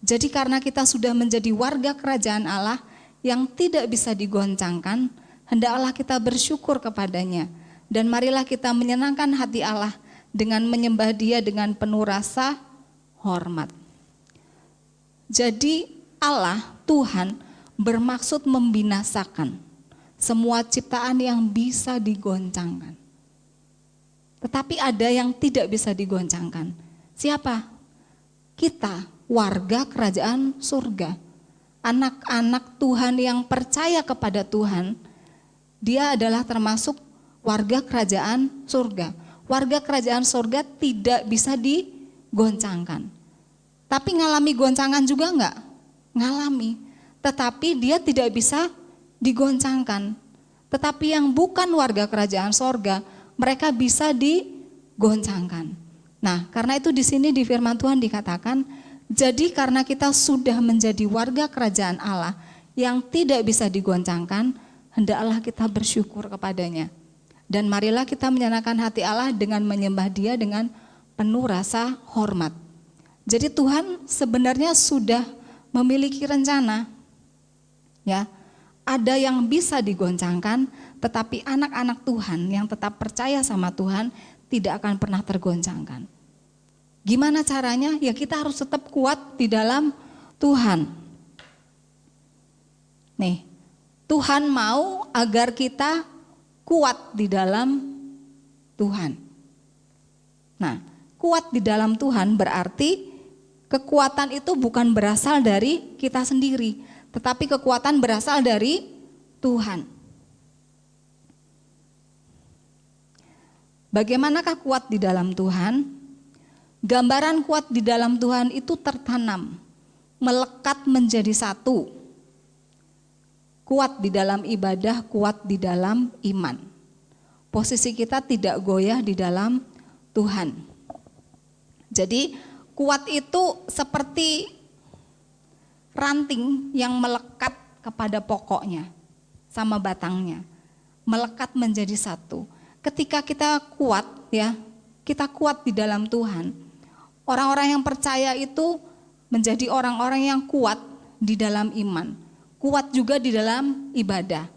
Jadi karena kita sudah menjadi warga kerajaan Allah yang tidak bisa digoncangkan, hendaklah kita bersyukur kepadanya. Dan marilah kita menyenangkan hati Allah dengan menyembah Dia dengan penuh rasa hormat. Jadi Allah, Tuhan, bermaksud membinasakan semua ciptaan yang bisa digoncangkan. Tetapi ada yang tidak bisa digoncangkan. Siapa? Kita, warga kerajaan surga. Anak-anak Tuhan yang percaya kepada Tuhan, dia adalah termasuk warga kerajaan surga. Warga kerajaan surga tidak bisa digoncangkan. Tapi ngalami goncangan juga enggak? Ngalami. Tetapi dia tidak bisa digoncangkan. Tetapi yang bukan warga kerajaan surga, mereka bisa digoncangkan. Nah, karena itu di sini di firman Tuhan dikatakan, jadi karena kita sudah menjadi warga kerajaan Allah yang tidak bisa digoncangkan, hendaklah kita bersyukur kepadanya. Dan marilah kita menyenangkan hati Allah dengan menyembah Dia dengan penuh rasa hormat. Jadi Tuhan sebenarnya sudah memiliki rencana. Ya, ada yang bisa digoncangkan, tetapi anak-anak Tuhan yang tetap percaya sama Tuhan tidak akan pernah tergoncangkan. Gimana caranya? Ya kita harus tetap kuat di dalam Tuhan. Nih, Tuhan mau agar kita kuat di dalam Tuhan. Nah, kuat di dalam Tuhan berarti kekuatan itu bukan berasal dari kita sendiri, tetapi kekuatan berasal dari Tuhan. Bagaimanakah kuat di dalam Tuhan? Gambaran kuat di dalam Tuhan itu tertanam, melekat menjadi satu. Kuat di dalam ibadah, kuat di dalam iman. Posisi kita tidak goyah di dalam Tuhan. Jadi kuat itu seperti ranting yang melekat kepada pokoknya sama batangnya. Melekat menjadi satu. Ketika kita kuat ya, kita kuat di dalam Tuhan. Orang-orang yang percaya itu menjadi orang-orang yang kuat di dalam iman. Kuat juga di dalam ibadah.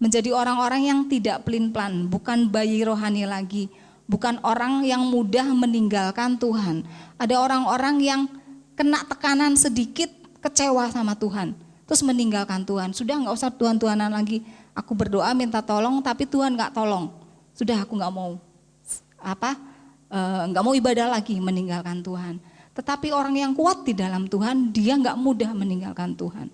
Menjadi orang-orang yang tidak pelin-pelan, bukan bayi rohani lagi. Bukan orang yang mudah meninggalkan Tuhan. Ada orang-orang yang kena tekanan sedikit, kecewa sama Tuhan. Terus meninggalkan Tuhan. Sudah gak usah Tuhan-Tuhanan lagi. Aku berdoa minta tolong tapi Tuhan gak tolong. Sudah aku gak mau. Gak mau ibadah lagi, meninggalkan Tuhan. Tetapi orang yang kuat di dalam Tuhan, dia gak mudah meninggalkan Tuhan.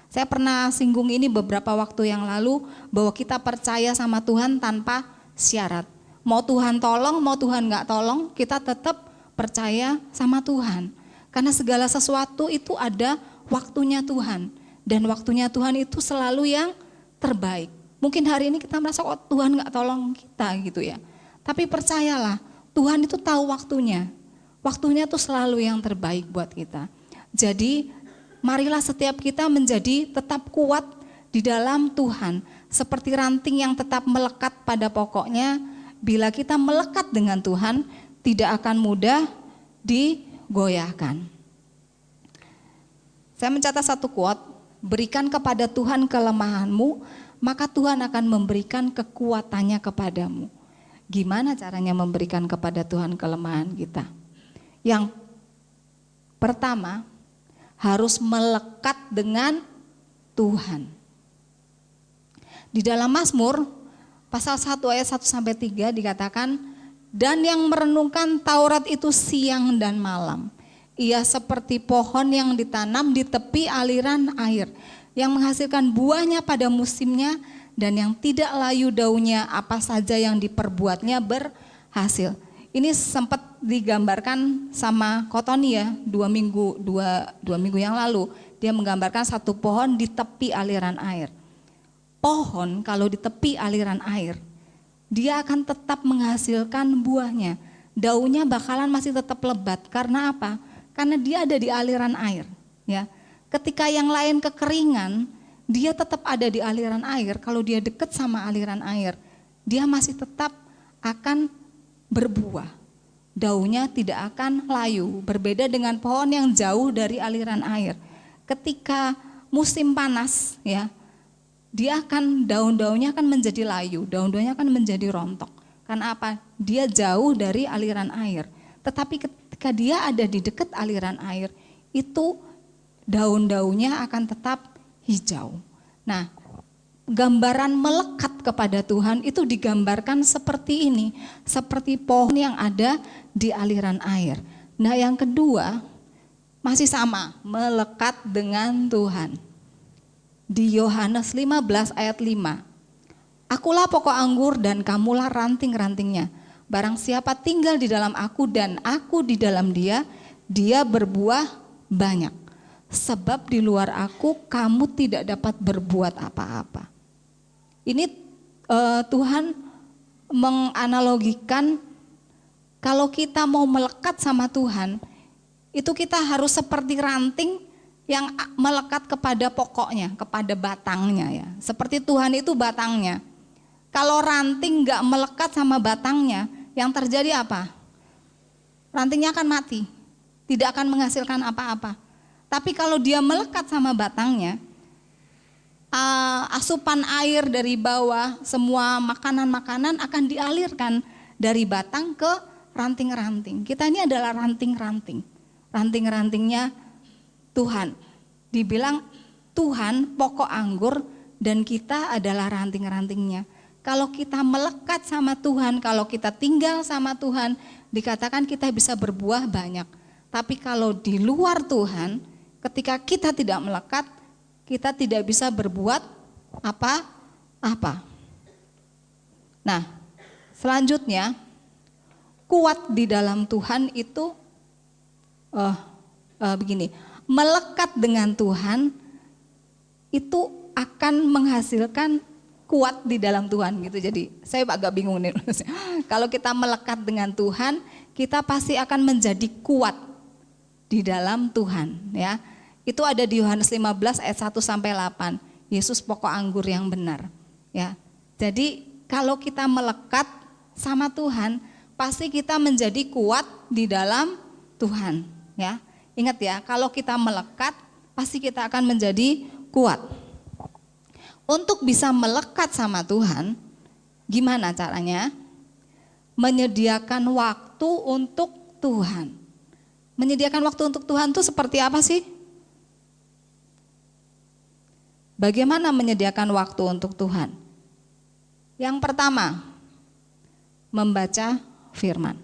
Saya pernah singgung ini beberapa waktu yang lalu, bahwa kita percaya sama Tuhan tanpa syarat. Mau Tuhan tolong, mau Tuhan gak tolong, kita tetap percaya sama Tuhan. Karena segala sesuatu itu ada waktunya Tuhan. Dan waktunya Tuhan itu selalu yang terbaik. Mungkin hari ini kita merasa Tuhan gak tolong kita gitu ya. Tapi percayalah, Tuhan itu tahu waktunya. Waktunya itu selalu yang terbaik buat kita. Jadi marilah setiap kita menjadi tetap kuat di dalam Tuhan. Seperti ranting yang tetap melekat pada pokoknya. Bila kita melekat dengan Tuhan, tidak akan mudah digoyahkan. Saya mencatat satu quote, berikan kepada Tuhan kelemahanmu, maka Tuhan akan memberikan kekuatannya kepadamu. Gimana caranya memberikan kepada Tuhan kelemahan kita? Yang pertama, harus melekat dengan Tuhan. Di dalam Mazmur pasal 1 ayat 1-3 dikatakan, dan yang merenungkan Taurat itu siang dan malam. Ia seperti pohon yang ditanam di tepi aliran air, yang menghasilkan buahnya pada musimnya, dan yang tidak layu daunnya, apa saja yang diperbuatnya berhasil. Ini sempat digambarkan sama Kotoni ya, dua minggu yang lalu. Dia menggambarkan satu pohon di tepi aliran air. Pohon kalau di tepi aliran air, dia akan tetap menghasilkan buahnya. Daunnya bakalan masih tetap lebat. Karena apa? Karena dia ada di aliran air. Ya. Ketika yang lain kekeringan, dia tetap ada di aliran air. Kalau dia dekat sama aliran air, dia masih tetap akan berbuah. daunnya tidak akan layu. Berbeda dengan pohon yang jauh dari aliran air. Ketika musim panas ya, daun-daunnya akan menjadi layu, daun-daunnya akan menjadi rontok. Karena apa? Dia jauh dari aliran air. Tetapi ketika dia ada di dekat aliran air, itu daun-daunnya akan tetap hijau. Nah, gambaran melekat kepada Tuhan itu digambarkan seperti ini, seperti pohon yang ada di aliran air. Nah, yang kedua masih sama, melekat dengan Tuhan. Di Yohanes 15 ayat 5. Akulah pokok anggur dan kamulah ranting-rantingnya. Barang siapa tinggal di dalam aku dan aku di dalam dia, dia berbuah banyak. Sebab di luar aku kamu tidak dapat berbuat apa-apa. Ini Tuhan menganalogikan kalau kita mau melekat sama Tuhan, itu kita harus seperti ranting yang melekat kepada pokoknya, kepada batangnya ya. Seperti Tuhan itu batangnya. Kalau ranting gak melekat sama batangnya, yang terjadi apa? Rantingnya akan mati, tidak akan menghasilkan apa-apa. Tapi kalau dia melekat sama batangnya, asupan air dari bawah, semua makanan-makanan akan dialirkan dari batang ke ranting-ranting. Kita ini adalah ranting-ranting. Ranting-rantingnya Tuhan. Dibilang Tuhan pokok anggur dan kita adalah ranting-rantingnya. Kalau kita melekat sama Tuhan, kalau kita tinggal sama Tuhan, dikatakan kita bisa berbuah banyak. Tapi kalau di luar Tuhan, ketika kita tidak melekat, kita tidak bisa berbuat apa-apa. Nah, selanjutnya, kuat di dalam Tuhan itu begini, melekat dengan Tuhan itu akan menghasilkan kuat di dalam Tuhan gitu. Jadi saya agak bingung nih. Kalau kita melekat dengan Tuhan, kita pasti akan menjadi kuat di dalam Tuhan ya. Itu ada di Yohanes 15 ayat 1 sampai 8. Yesus pokok anggur yang benar ya. Jadi kalau kita melekat sama Tuhan, pasti kita menjadi kuat di dalam Tuhan ya. Ingat ya, kalau kita melekat pasti kita akan menjadi kuat. Untuk bisa melekat sama Tuhan, gimana caranya? Menyediakan waktu untuk Tuhan. Menyediakan waktu untuk Tuhan itu seperti apa sih? Bagaimana menyediakan waktu untuk Tuhan? Yang pertama, membaca firman.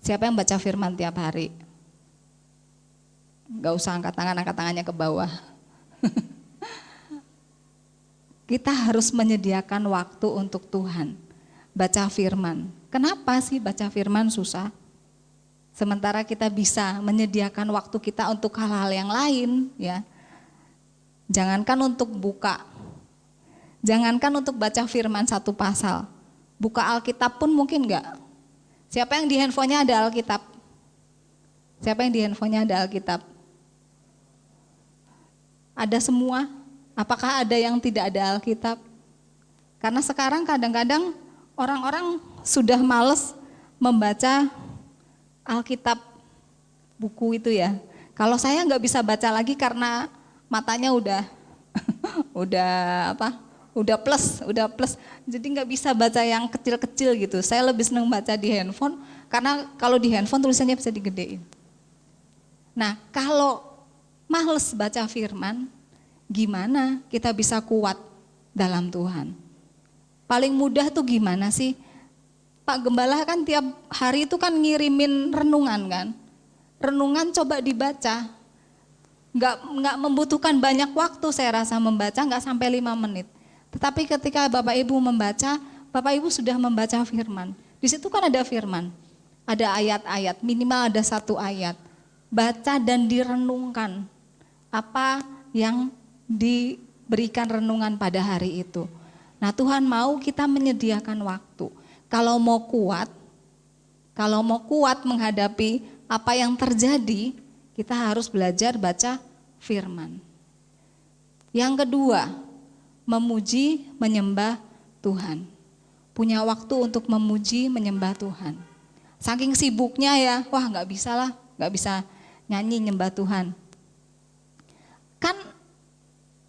Siapa yang baca firman tiap hari? Gak usah angkat tangannya ke bawah. Kita harus menyediakan waktu untuk Tuhan. Baca firman. Kenapa sih baca firman susah? Sementara kita bisa menyediakan waktu kita untuk hal-hal yang lain ya. Jangankan untuk buka. Jangankan untuk baca firman satu pasal. Buka Alkitab pun mungkin enggak. Siapa yang di handphonenya ada Alkitab? Siapa yang di handphonenya ada Alkitab? Ada semua? Apakah ada yang tidak ada Alkitab? Karena sekarang kadang-kadang orang-orang sudah malas membaca Alkitab buku itu ya. Kalau saya nggak bisa baca lagi karena matanya udah plus. Jadi nggak bisa baca yang kecil-kecil gitu. Saya lebih senang baca di handphone karena kalau di handphone tulisannya bisa digedein. Nah, kalau males baca firman, gimana kita bisa kuat dalam Tuhan? Paling mudah tuh gimana sih? Pak Gembala kan tiap hari itu kan ngirimin renungan kan. Renungan coba dibaca. Nggak membutuhkan banyak waktu saya rasa membaca, nggak sampai 5 menit. Tetapi ketika Bapak Ibu membaca, Bapak Ibu sudah membaca firman. Di situ kan ada firman. Ada ayat-ayat, minimal ada 1 ayat. Baca dan direnungkan apa yang diberikan renungan pada hari itu. Nah, Tuhan mau kita menyediakan waktu. Kalau mau kuat menghadapi apa yang terjadi, kita harus belajar baca firman. Yang kedua, memuji, menyembah Tuhan. punya waktu untuk memuji, menyembah Tuhan. Saking sibuknya ya, wah nggak bisa nyanyi nyembah Tuhan. Kan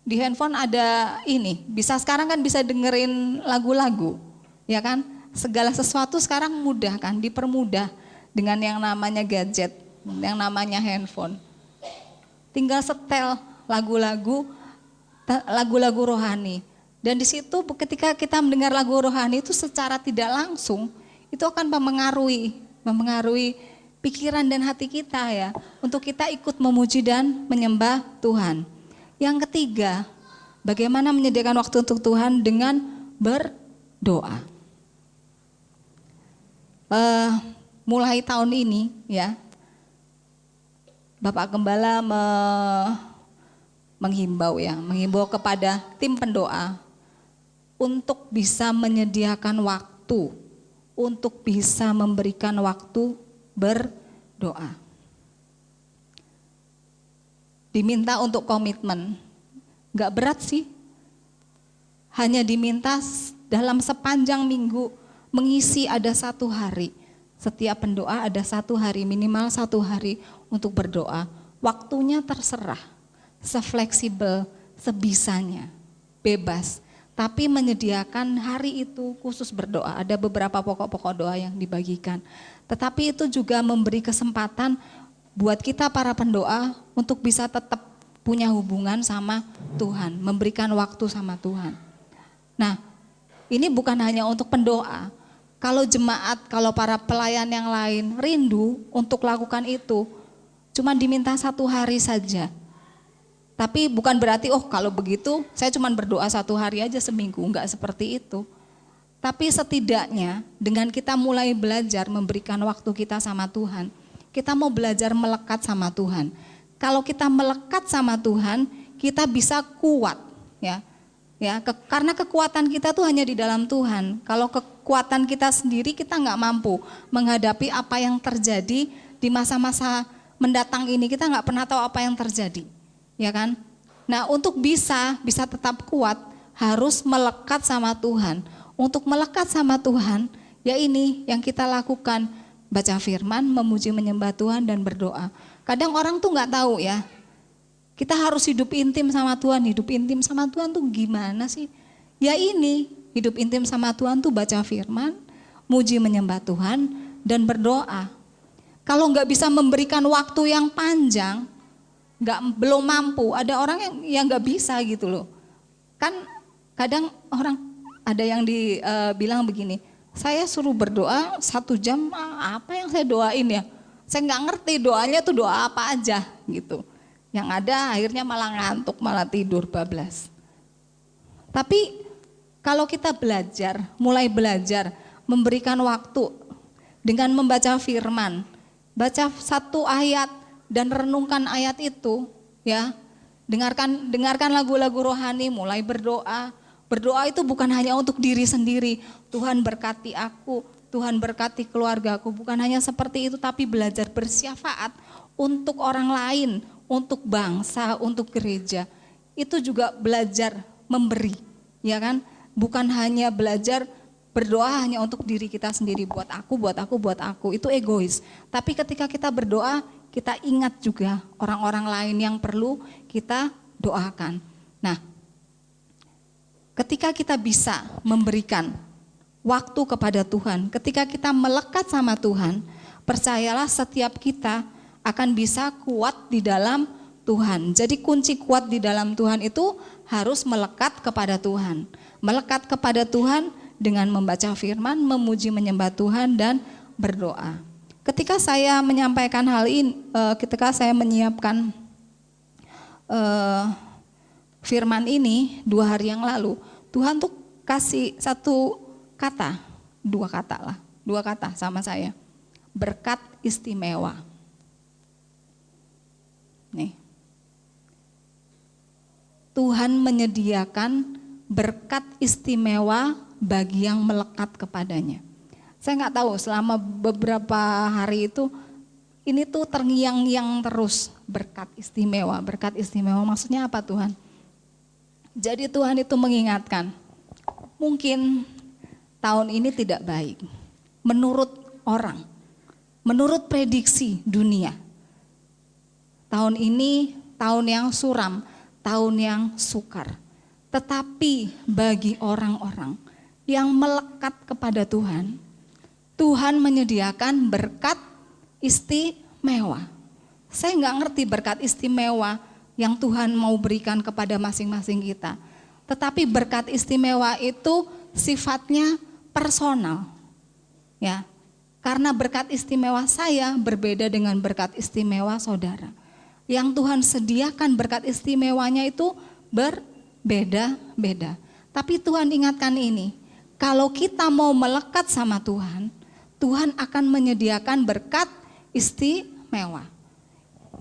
di handphone ada ini, sekarang kan bisa dengerin lagu-lagu, ya kan? Segala sesuatu sekarang mudah kan, dipermudah dengan yang namanya gadget, yang namanya handphone. Tinggal setel lagu-lagu rohani. Dan di situ ketika kita mendengar lagu rohani itu secara tidak langsung, itu akan mempengaruhi pikiran dan hati kita ya, untuk kita ikut memuji dan menyembah Tuhan. Yang ketiga, bagaimana menyediakan waktu untuk Tuhan dengan berdoa. Mulai tahun ini ya, Bapak Gembala menghimbau kepada tim pendoa untuk bisa menyediakan waktu, untuk bisa memberikan waktu berdoa. Diminta untuk komitmen, gak berat sih, hanya diminta dalam sepanjang minggu mengisi ada 1 hari. Setiap pendoa ada 1 hari, minimal 1 hari untuk berdoa. Waktunya terserah, sefleksibel, sebisanya, bebas. Tapi menyediakan hari itu khusus berdoa. Ada beberapa pokok-pokok doa yang dibagikan. Tetapi itu juga memberi kesempatan buat kita para pendoa untuk bisa tetap punya hubungan sama Tuhan, memberikan waktu sama Tuhan. Nah, ini bukan hanya untuk pendoa. Kalau jemaat, kalau para pelayan yang lain rindu untuk lakukan itu, cuma diminta 1 hari saja. Tapi bukan berarti, kalau begitu saya cuma berdoa 1 hari aja seminggu, enggak seperti itu. Tapi setidaknya dengan kita mulai belajar memberikan waktu kita sama Tuhan, kita mau belajar melekat sama Tuhan. Kalau kita melekat sama Tuhan, kita bisa kuat, ya. Karena kekuatan kita tuh hanya di dalam Tuhan. Kalau kekuatan kita sendiri, kita nggak mampu menghadapi apa yang terjadi di masa-masa mendatang ini. Kita nggak pernah tahu apa yang terjadi, ya kan? Nah, untuk bisa tetap kuat, harus melekat sama Tuhan. Untuk melekat sama Tuhan, ya ini yang kita lakukan. Baca firman, memuji menyembah Tuhan dan berdoa. Kadang orang tuh nggak tahu ya, kita harus hidup intim sama Tuhan. Hidup intim sama Tuhan tuh gimana sih? Ya ini, hidup intim sama Tuhan tuh baca firman, muji menyembah Tuhan dan berdoa. Kalau nggak bisa memberikan waktu yang panjang, belum mampu. Ada orang yang nggak bisa gitu loh. Kan kadang orang ada yang bilang begini, saya suruh berdoa 1 jam, apa yang saya doain ya? Saya nggak ngerti doanya tuh doa apa aja gitu. Yang ada akhirnya malah ngantuk, malah tidur bablas. Tapi kalau kita mulai belajar memberikan waktu dengan membaca firman, baca 1 ayat dan renungkan ayat itu, ya. Dengarkan lagu-lagu rohani, mulai berdoa. Berdoa itu bukan hanya untuk diri sendiri. Tuhan berkati aku, Tuhan berkati keluargaku. Bukan hanya seperti itu, tapi belajar bersyafaat untuk orang lain, untuk bangsa, untuk gereja. Itu juga belajar memberi, ya kan? Bukan hanya belajar berdoa hanya untuk diri kita sendiri, buat aku. Itu egois. Tapi ketika kita berdoa, kita ingat juga orang-orang lain yang perlu kita doakan. Nah, ketika kita bisa memberikan waktu kepada Tuhan, ketika kita melekat sama Tuhan, percayalah setiap kita akan bisa kuat di dalam Tuhan. Jadi kunci kuat di dalam Tuhan itu harus melekat kepada Tuhan. Melekat kepada Tuhan dengan membaca firman, memuji menyembah Tuhan dan berdoa. Ketika saya menyampaikan hal ini, ketika saya menyiapkan firman ini 2 hari yang lalu, Tuhan tuh kasih 2 kata sama saya. Berkat istimewa. Nih. Tuhan menyediakan berkat istimewa bagi yang melekat kepadanya. Saya nggak tahu selama beberapa hari itu ini tuh terngiang-ngiang terus berkat istimewa. Berkat istimewa maksudnya apa Tuhan? Jadi Tuhan itu mengingatkan, mungkin tahun ini tidak baik. Menurut orang, menurut prediksi dunia, tahun ini tahun yang suram, tahun yang sukar. Tetapi bagi orang-orang yang melekat kepada Tuhan, Tuhan menyediakan berkat istimewa. Saya nggak ngerti berkat istimewa yang Tuhan mau berikan kepada masing-masing kita. Tetapi berkat istimewa itu sifatnya personal. Ya. Karena berkat istimewa saya berbeda dengan berkat istimewa saudara. Yang Tuhan sediakan berkat istimewanya itu berbeda-beda. Tapi Tuhan ingatkan ini, kalau kita mau melekat sama Tuhan, Tuhan akan menyediakan berkat istimewa.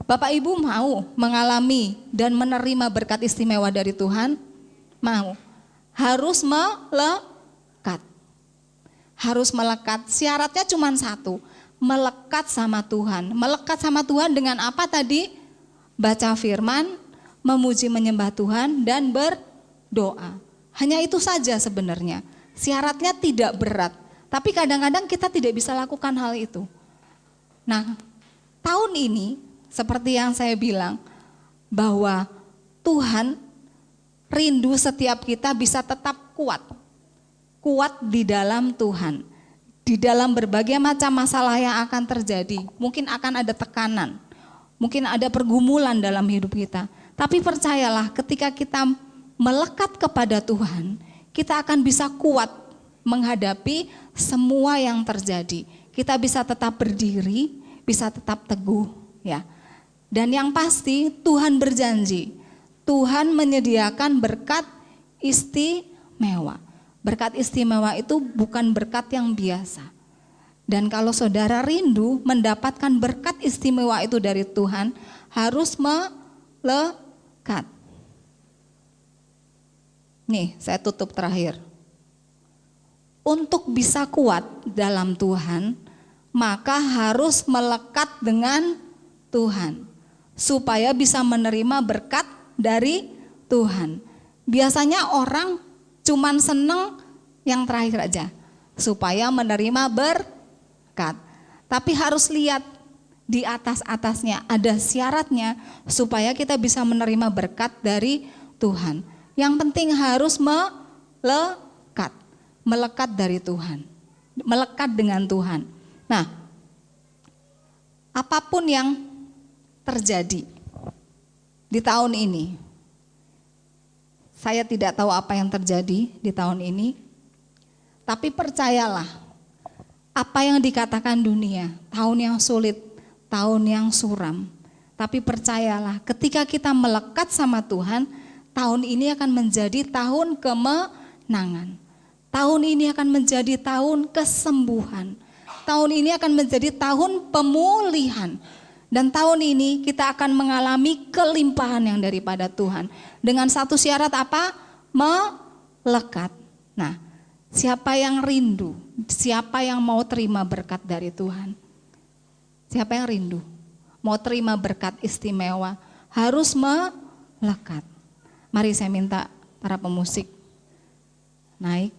Bapak Ibu mau mengalami dan menerima berkat istimewa dari Tuhan? Mau. Harus melekat. Harus melekat. Syaratnya cuma satu, melekat sama Tuhan. Melekat sama Tuhan dengan apa tadi? Baca firman, memuji menyembah Tuhan, dan berdoa. Hanya itu saja sebenarnya. Syaratnya tidak berat. Tapi kadang-kadang kita tidak bisa lakukan hal itu. Nah, tahun ini seperti yang saya bilang, bahwa Tuhan rindu setiap kita bisa tetap kuat. Kuat di dalam Tuhan. Di dalam berbagai macam masalah yang akan terjadi. Mungkin akan ada tekanan. Mungkin ada pergumulan dalam hidup kita. Tapi percayalah, ketika kita melekat kepada Tuhan, kita akan bisa kuat menghadapi semua yang terjadi. Kita bisa tetap berdiri, bisa tetap teguh, ya. Dan yang pasti Tuhan berjanji, Tuhan menyediakan berkat istimewa. Berkat istimewa itu bukan berkat yang biasa. Dan kalau saudara rindu mendapatkan berkat istimewa itu dari Tuhan, harus melekat. Nih, saya tutup terakhir. Untuk bisa kuat dalam Tuhan, maka harus melekat dengan Tuhan. Supaya bisa menerima berkat dari Tuhan. Biasanya orang cuman seneng yang terakhir aja. Supaya menerima berkat. Tapi harus lihat di atas-atasnya ada syaratnya supaya kita bisa menerima berkat dari Tuhan. Yang penting harus melekat. Melekat dari Tuhan. Melekat dengan Tuhan. Nah, apapun yang terjadi di tahun ini, saya tidak tahu apa yang terjadi di tahun ini, tapi percayalah, apa yang dikatakan dunia, tahun yang sulit, tahun yang suram, tapi percayalah, ketika kita melekat sama Tuhan, tahun ini akan menjadi tahun kemenangan. Tahun ini akan menjadi tahun kesembuhan. Tahun ini akan menjadi tahun pemulihan. Dan tahun ini kita akan mengalami kelimpahan yang daripada Tuhan. Dengan satu syarat apa? Melekat. Nah, siapa yang rindu? Siapa yang mau terima berkat dari Tuhan? Siapa yang rindu? Mau terima berkat istimewa? Harus melekat. Mari saya minta para pemusik naik.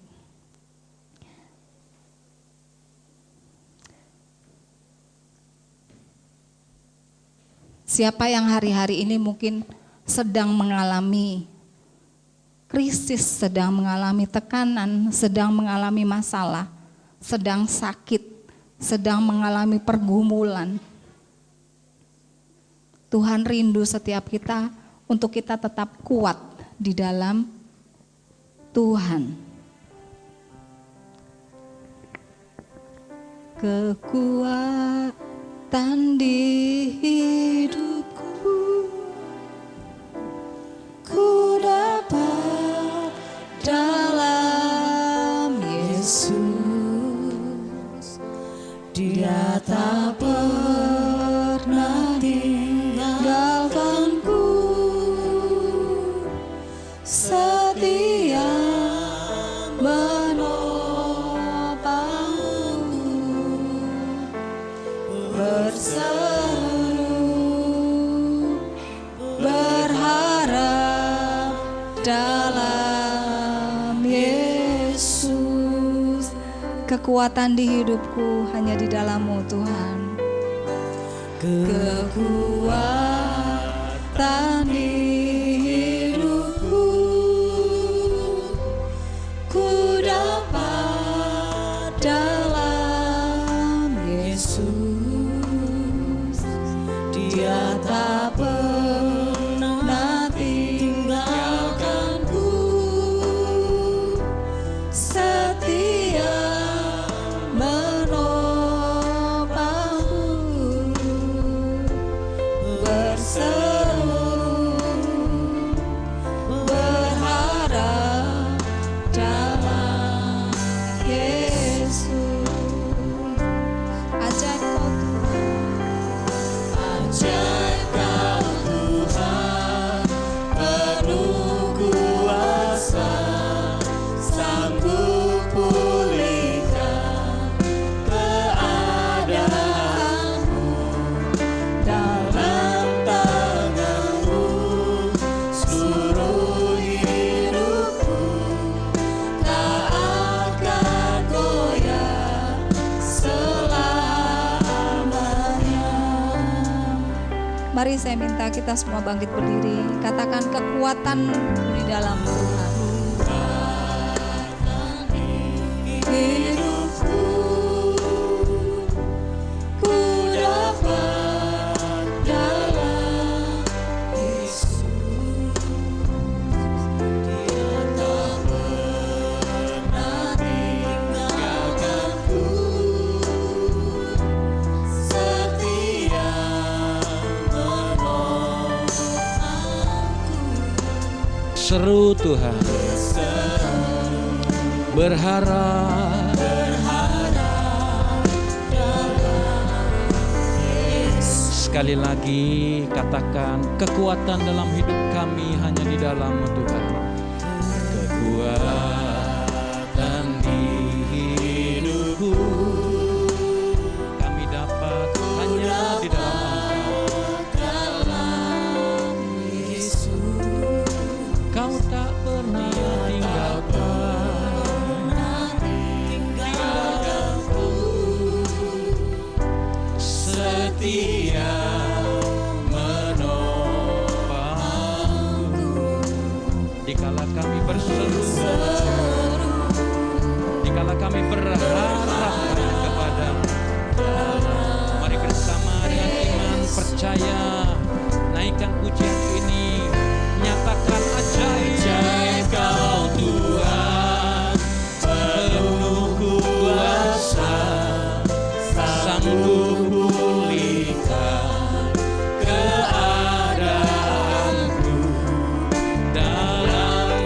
Siapa yang hari-hari ini mungkin sedang mengalami krisis, sedang mengalami tekanan, sedang mengalami masalah, sedang sakit, sedang mengalami pergumulan. Tuhan rindu setiap kita untuk kita tetap kuat di dalam Tuhan. Kekuatan di hidupku ku dapat dalam Yesus. Dia tak pernah tinggalkanku, setia menopangku, berseru berharap dalam Yesus. kekuatan di hidupku hanya di dalam-Mu Tuhan. Kekuatan di hidupku ku dapat dalam Yesus. Dia tak pernah tinggalkanku, setia menopangku, berseru berharap dalam Yesus. Ajaib Kau Tuhan, ajaib Kau Tuhan, penuh kuasa, sanggup pulihkan keadaanku. Dalam tangan-Mu seluruh hidupku tak akan goyah selamanya. Mari saya minta kita semua bangkit berdiri, katakan kekuatan di dalam Tuhan. Hidupku ku dapat dalam Yesus. Dia tak pernah tinggalkanku, setia Seru Tuhan, berharap sekali lagi katakan kekuatan dalam hidup kami hanya di dalam-Mu Tuhan. Kekuatan di hidupku kami dapat hanya di dalam Yesus. Kau tak pernah tinggalkanku, setia menopangku. Dikala kami berseru, dikala kami berharap kepada-Mu, mari bersama dengan iman percaya naikkan pujian ini, nyatakan ajaib Kau Tuhan, penuh kuasa, sanggup pulihkan keadaanku. Dalam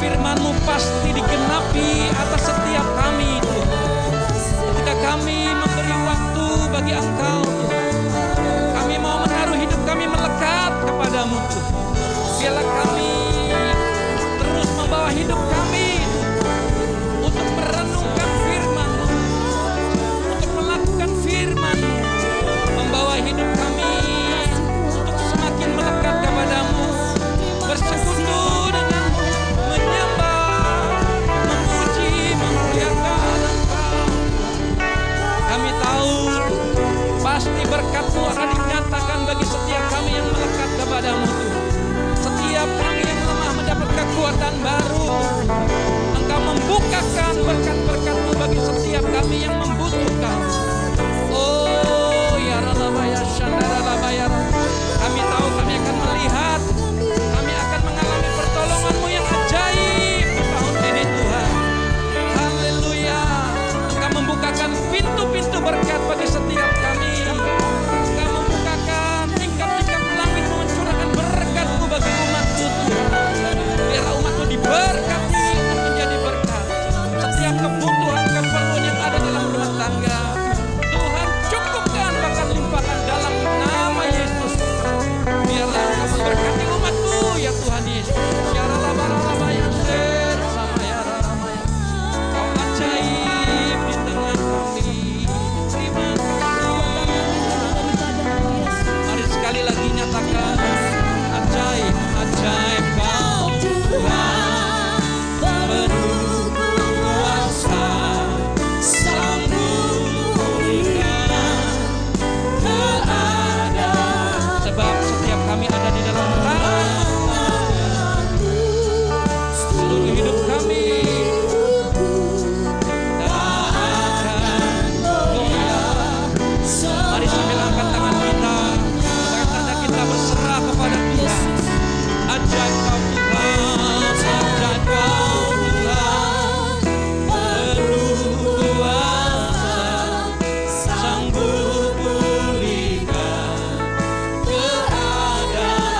firman-Mu pasti digenapi atas setiap kami Tuhan. Ketika kami memberi waktu bagi Engkau Tuhan, kami mau menaruh hidup kami melekat kepadamu Tuhan. Biarlah kami terus membawa hidup kami untuk merenungkan firman-Mu, untuk melakukan firman-Mu, membawa hidup kami untuk semakin melekat kepadamu, bersekutu denganmu, menyembah, memuji, memuliakan Engkau. Kami tahu pasti berkat-Mu akan dinyatakan bagi setiap kami yang melekat kepadamu Tuhan. Setiap kami yang lemah mendapat kekuatan baru. Engkau membukakan berkat-berkat-Mu bagi setiap kami yang membutuhkan. Oh ya Rabaya Shandarabaya. Kami tahu kami akan melihat, kami akan mengalami pertolongan-Mu yang ajaib di tahun ini Tuhan. Haleluya. Engkau membukakan pintu-pintu berkat bagi setiap kami. Engkau membukakan tingkap-tingkap langit mencurahkan berkat-Mu bagi umat-Mu Tuhan. Biar umat-Mu diberkati untuk menjadi berkat. Setiap kebutuhan, keperluan yang ada dalam rumah tangga, Tuhan cukupkan bahkan limpahkan dalam nama Yesus. Biarlah Engkau memberkati umat-Mu ya Tuhan Yesus. Ya Rabba ya Ser sama ya Rabba ya. Kau ajaib di tengah kami. Terima kasih. Mari sekali lagi nyatakan ajaib, ajaib Kau Tuhan, penuh kuasa, sanggup pulihkan keadaan. Sebab setiap kami ada di dalam tangan-Mu, seluruh hidup kami tak akan goyah. Mari sambil angkat tangan kita sebagai tanda kita berserah kepada Tuhan. Ajaib Kau Tuhan, ajaib Kau Tuhan, penuh kuasa, sanggup pulihkan keadaan.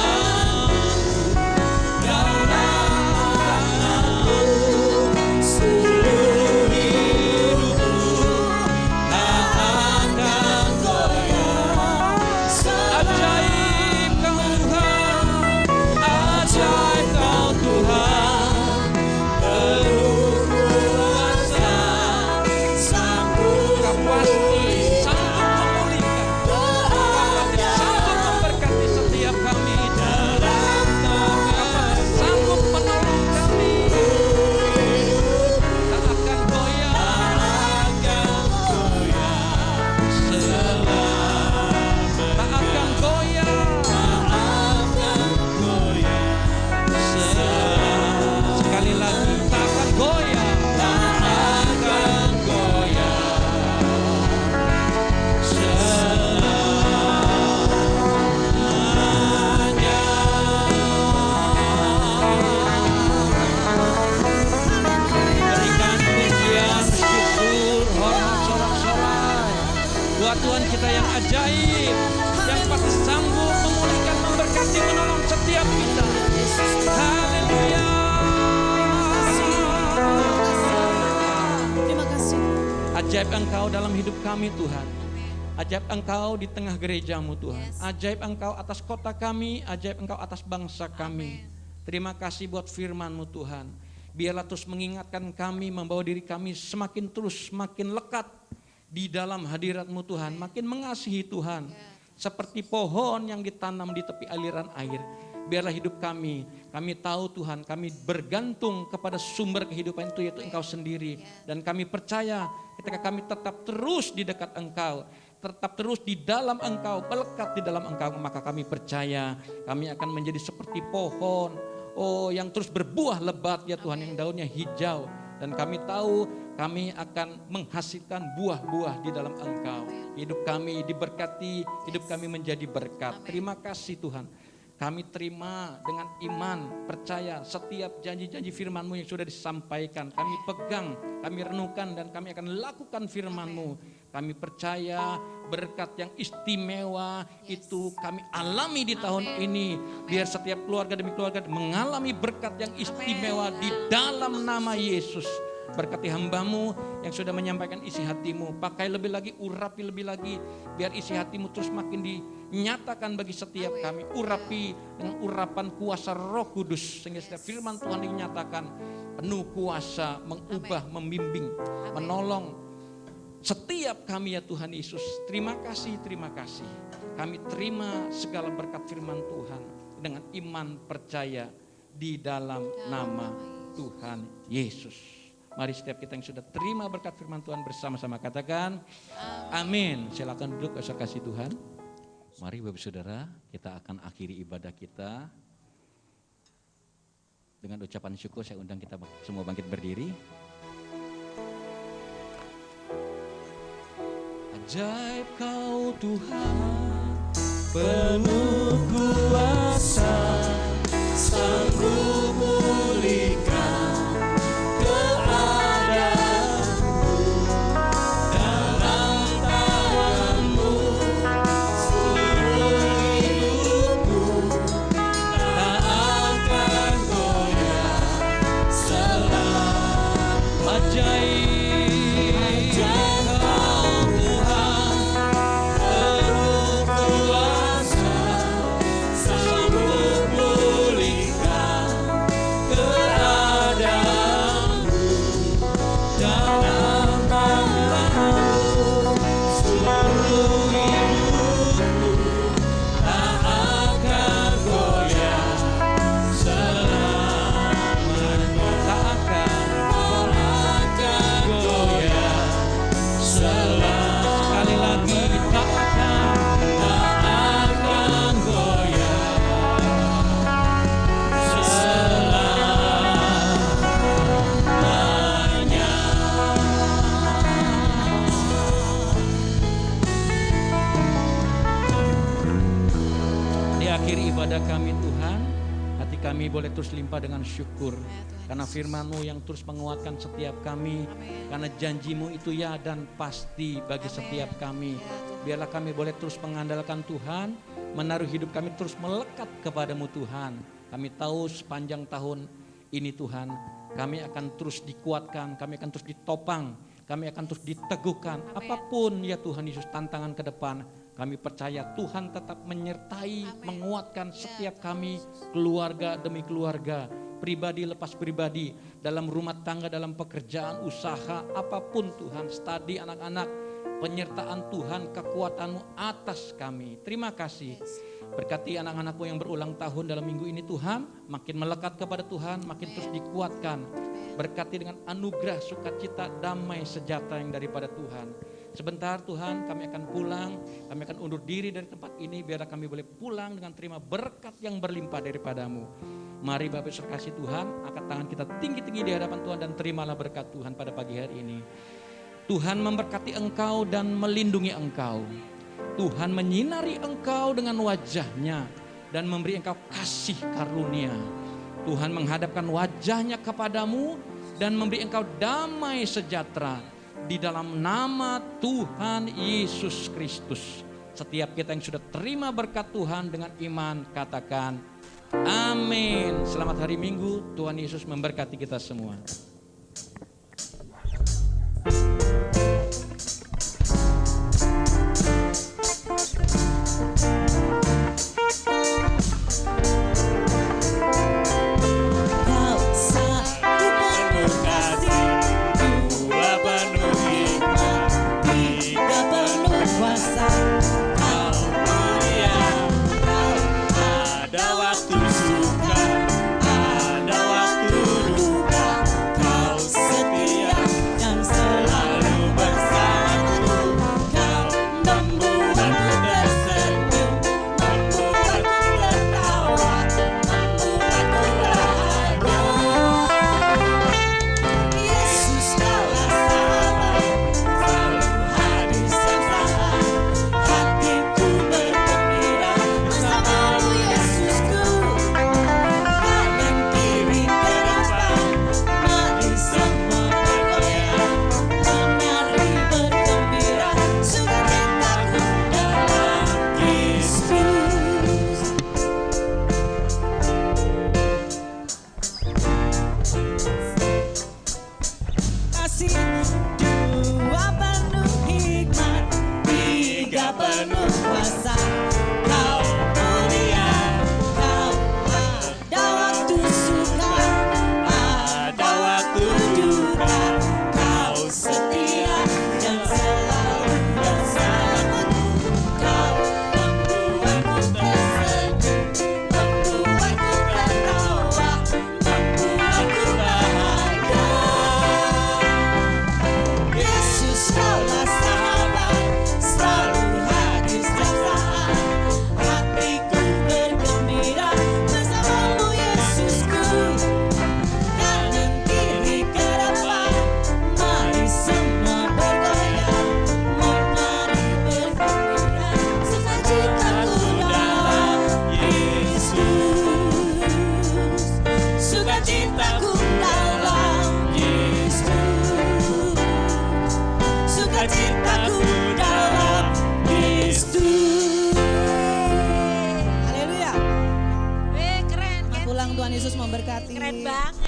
Dalam tangan-Mu seluruh hidupku tak akan goyah. Ajaib Kau Tuhan, ajaib Kau Tuhan, penuh kuasa, sanggup. Kau pasti sanggup memulihkan, Kau pasti sanggup memberkati setiap kami dalam nama. Kau pasti sanggup menolong kami. Tak akan goyah, selama. Tak akan goyah, selama. Sekali lagi, tak akan goyah, tak akan goyah, selamanya. Berikan pujian, syukur, hormat, sorak-sorai buat Tuhan kita yang ajaib, yang pasti sanggup memulihkan, memberkati, menolong setiap kita. Haleluya. Terima kasih. Ajaib Engkau dalam hidup kami Tuhan. Ajaib Engkau di tengah gereja-Mu Tuhan. Ajaib Engkau atas kota kami, ajaib Engkau atas bangsa kami. Terima kasih buat firman-Mu Tuhan. Biarlah terus mengingatkan kami, membawa diri kami semakin terus, semakin lekat di dalam hadirat-Mu Tuhan. Makin mengasihi Tuhan. Seperti pohon yang ditanam di tepi aliran air. Biarlah hidup kami tahu Tuhan, kami bergantung kepada sumber kehidupan itu yaitu Engkau sendiri. Dan kami percaya ketika kami tetap terus di dekat Engkau, tetap terus di dalam Engkau, melekat di dalam Engkau, maka kami percaya kami akan menjadi seperti pohon yang terus berbuah lebat ya Tuhan, yang daunnya hijau. Dan kami tahu kami akan menghasilkan buah-buah di dalam Engkau. Hidup kami diberkati, hidup kami menjadi berkat. Terima kasih Tuhan. Kami terima dengan iman, percaya setiap janji-janji firman-Mu yang sudah disampaikan. Kami pegang, kami renungkan dan kami akan lakukan firman-Mu. Kami percaya berkat yang istimewa itu kami alami di tahun ini. Biar setiap keluarga demi keluarga mengalami berkat yang istimewa di dalam nama Yesus. Berkati hamba-Mu yang sudah menyampaikan isi hati-Mu. Pakai lebih lagi, urapi lebih lagi. Biar isi hati-Mu terus makin dinyatakan bagi setiap kami. Urapi dengan urapan kuasa Roh Kudus. Sehingga setiap firman Tuhan dinyatakan penuh kuasa, mengubah, membimbing, menolong setiap kami ya Tuhan Yesus. Terima kasih, terima kasih. Kami terima segala berkat firman Tuhan dengan iman percaya di dalam nama Tuhan Yesus. Mari setiap kita yang sudah terima berkat firman Tuhan bersama-sama katakan amin. Silakan duduk, saya kasih Tuhan. Mari Bapak Saudara, kita akan akhiri ibadah kita dengan ucapan syukur. Saya undang kita semua bangkit berdiri. Ajaib Kau Tuhan, penuh kuasa, sanggup pulihkan keadaanmu. Dalam tangan-Mu seluruh hidupku tak akan goyah selama. Ajaib kami Tuhan, hati kami boleh terus limpah dengan syukur karena firman-Mu yang terus menguatkan setiap kami. Karena janji-Mu itu ya dan pasti bagi setiap kami. Biarlah kami boleh terus mengandalkan Tuhan, menaruh hidup kami terus melekat kepada-Mu Tuhan. Kami tahu sepanjang tahun ini Tuhan, kami akan terus dikuatkan, kami akan terus ditopang, kami akan terus diteguhkan. Apapun ya Tuhan Yesus tantangan ke depan, kami percaya Tuhan tetap menyertai, menguatkan setiap kami, keluarga demi keluarga, pribadi lepas pribadi, dalam rumah tangga, dalam pekerjaan, usaha, apapun Tuhan, studi anak-anak, penyertaan Tuhan, kekuatan-Mu atas kami. Terima kasih. Berkati anak-anak-Mu yang berulang tahun dalam minggu ini Tuhan, makin melekat kepada Tuhan, makin terus dikuatkan. Berkati dengan anugerah, sukacita, damai, sejahtera yang daripada Tuhan. Sebentar Tuhan kami akan pulang, kami akan undur diri dari tempat ini biarlah kami boleh pulang dengan terima berkat yang berlimpah daripada-Mu. Mari Bapak Saudara kasih Tuhan, angkat tangan kita tinggi-tinggi di hadapan Tuhan dan terimalah berkat Tuhan pada pagi hari ini. Tuhan memberkati engkau dan melindungi engkau. Tuhan menyinari engkau dengan wajah-Nya dan memberi engkau kasih karunia. Tuhan menghadapkan wajah-Nya kepadamu dan memberi engkau damai sejahtera. Di dalam nama Tuhan Yesus Kristus. Setiap kita yang sudah terima berkat Tuhan dengan iman katakan amin. Selamat hari Minggu, Tuhan Yesus memberkati kita semua. Ada waktu suka, ada waktu duka. Yesus memberkati. Keren banget.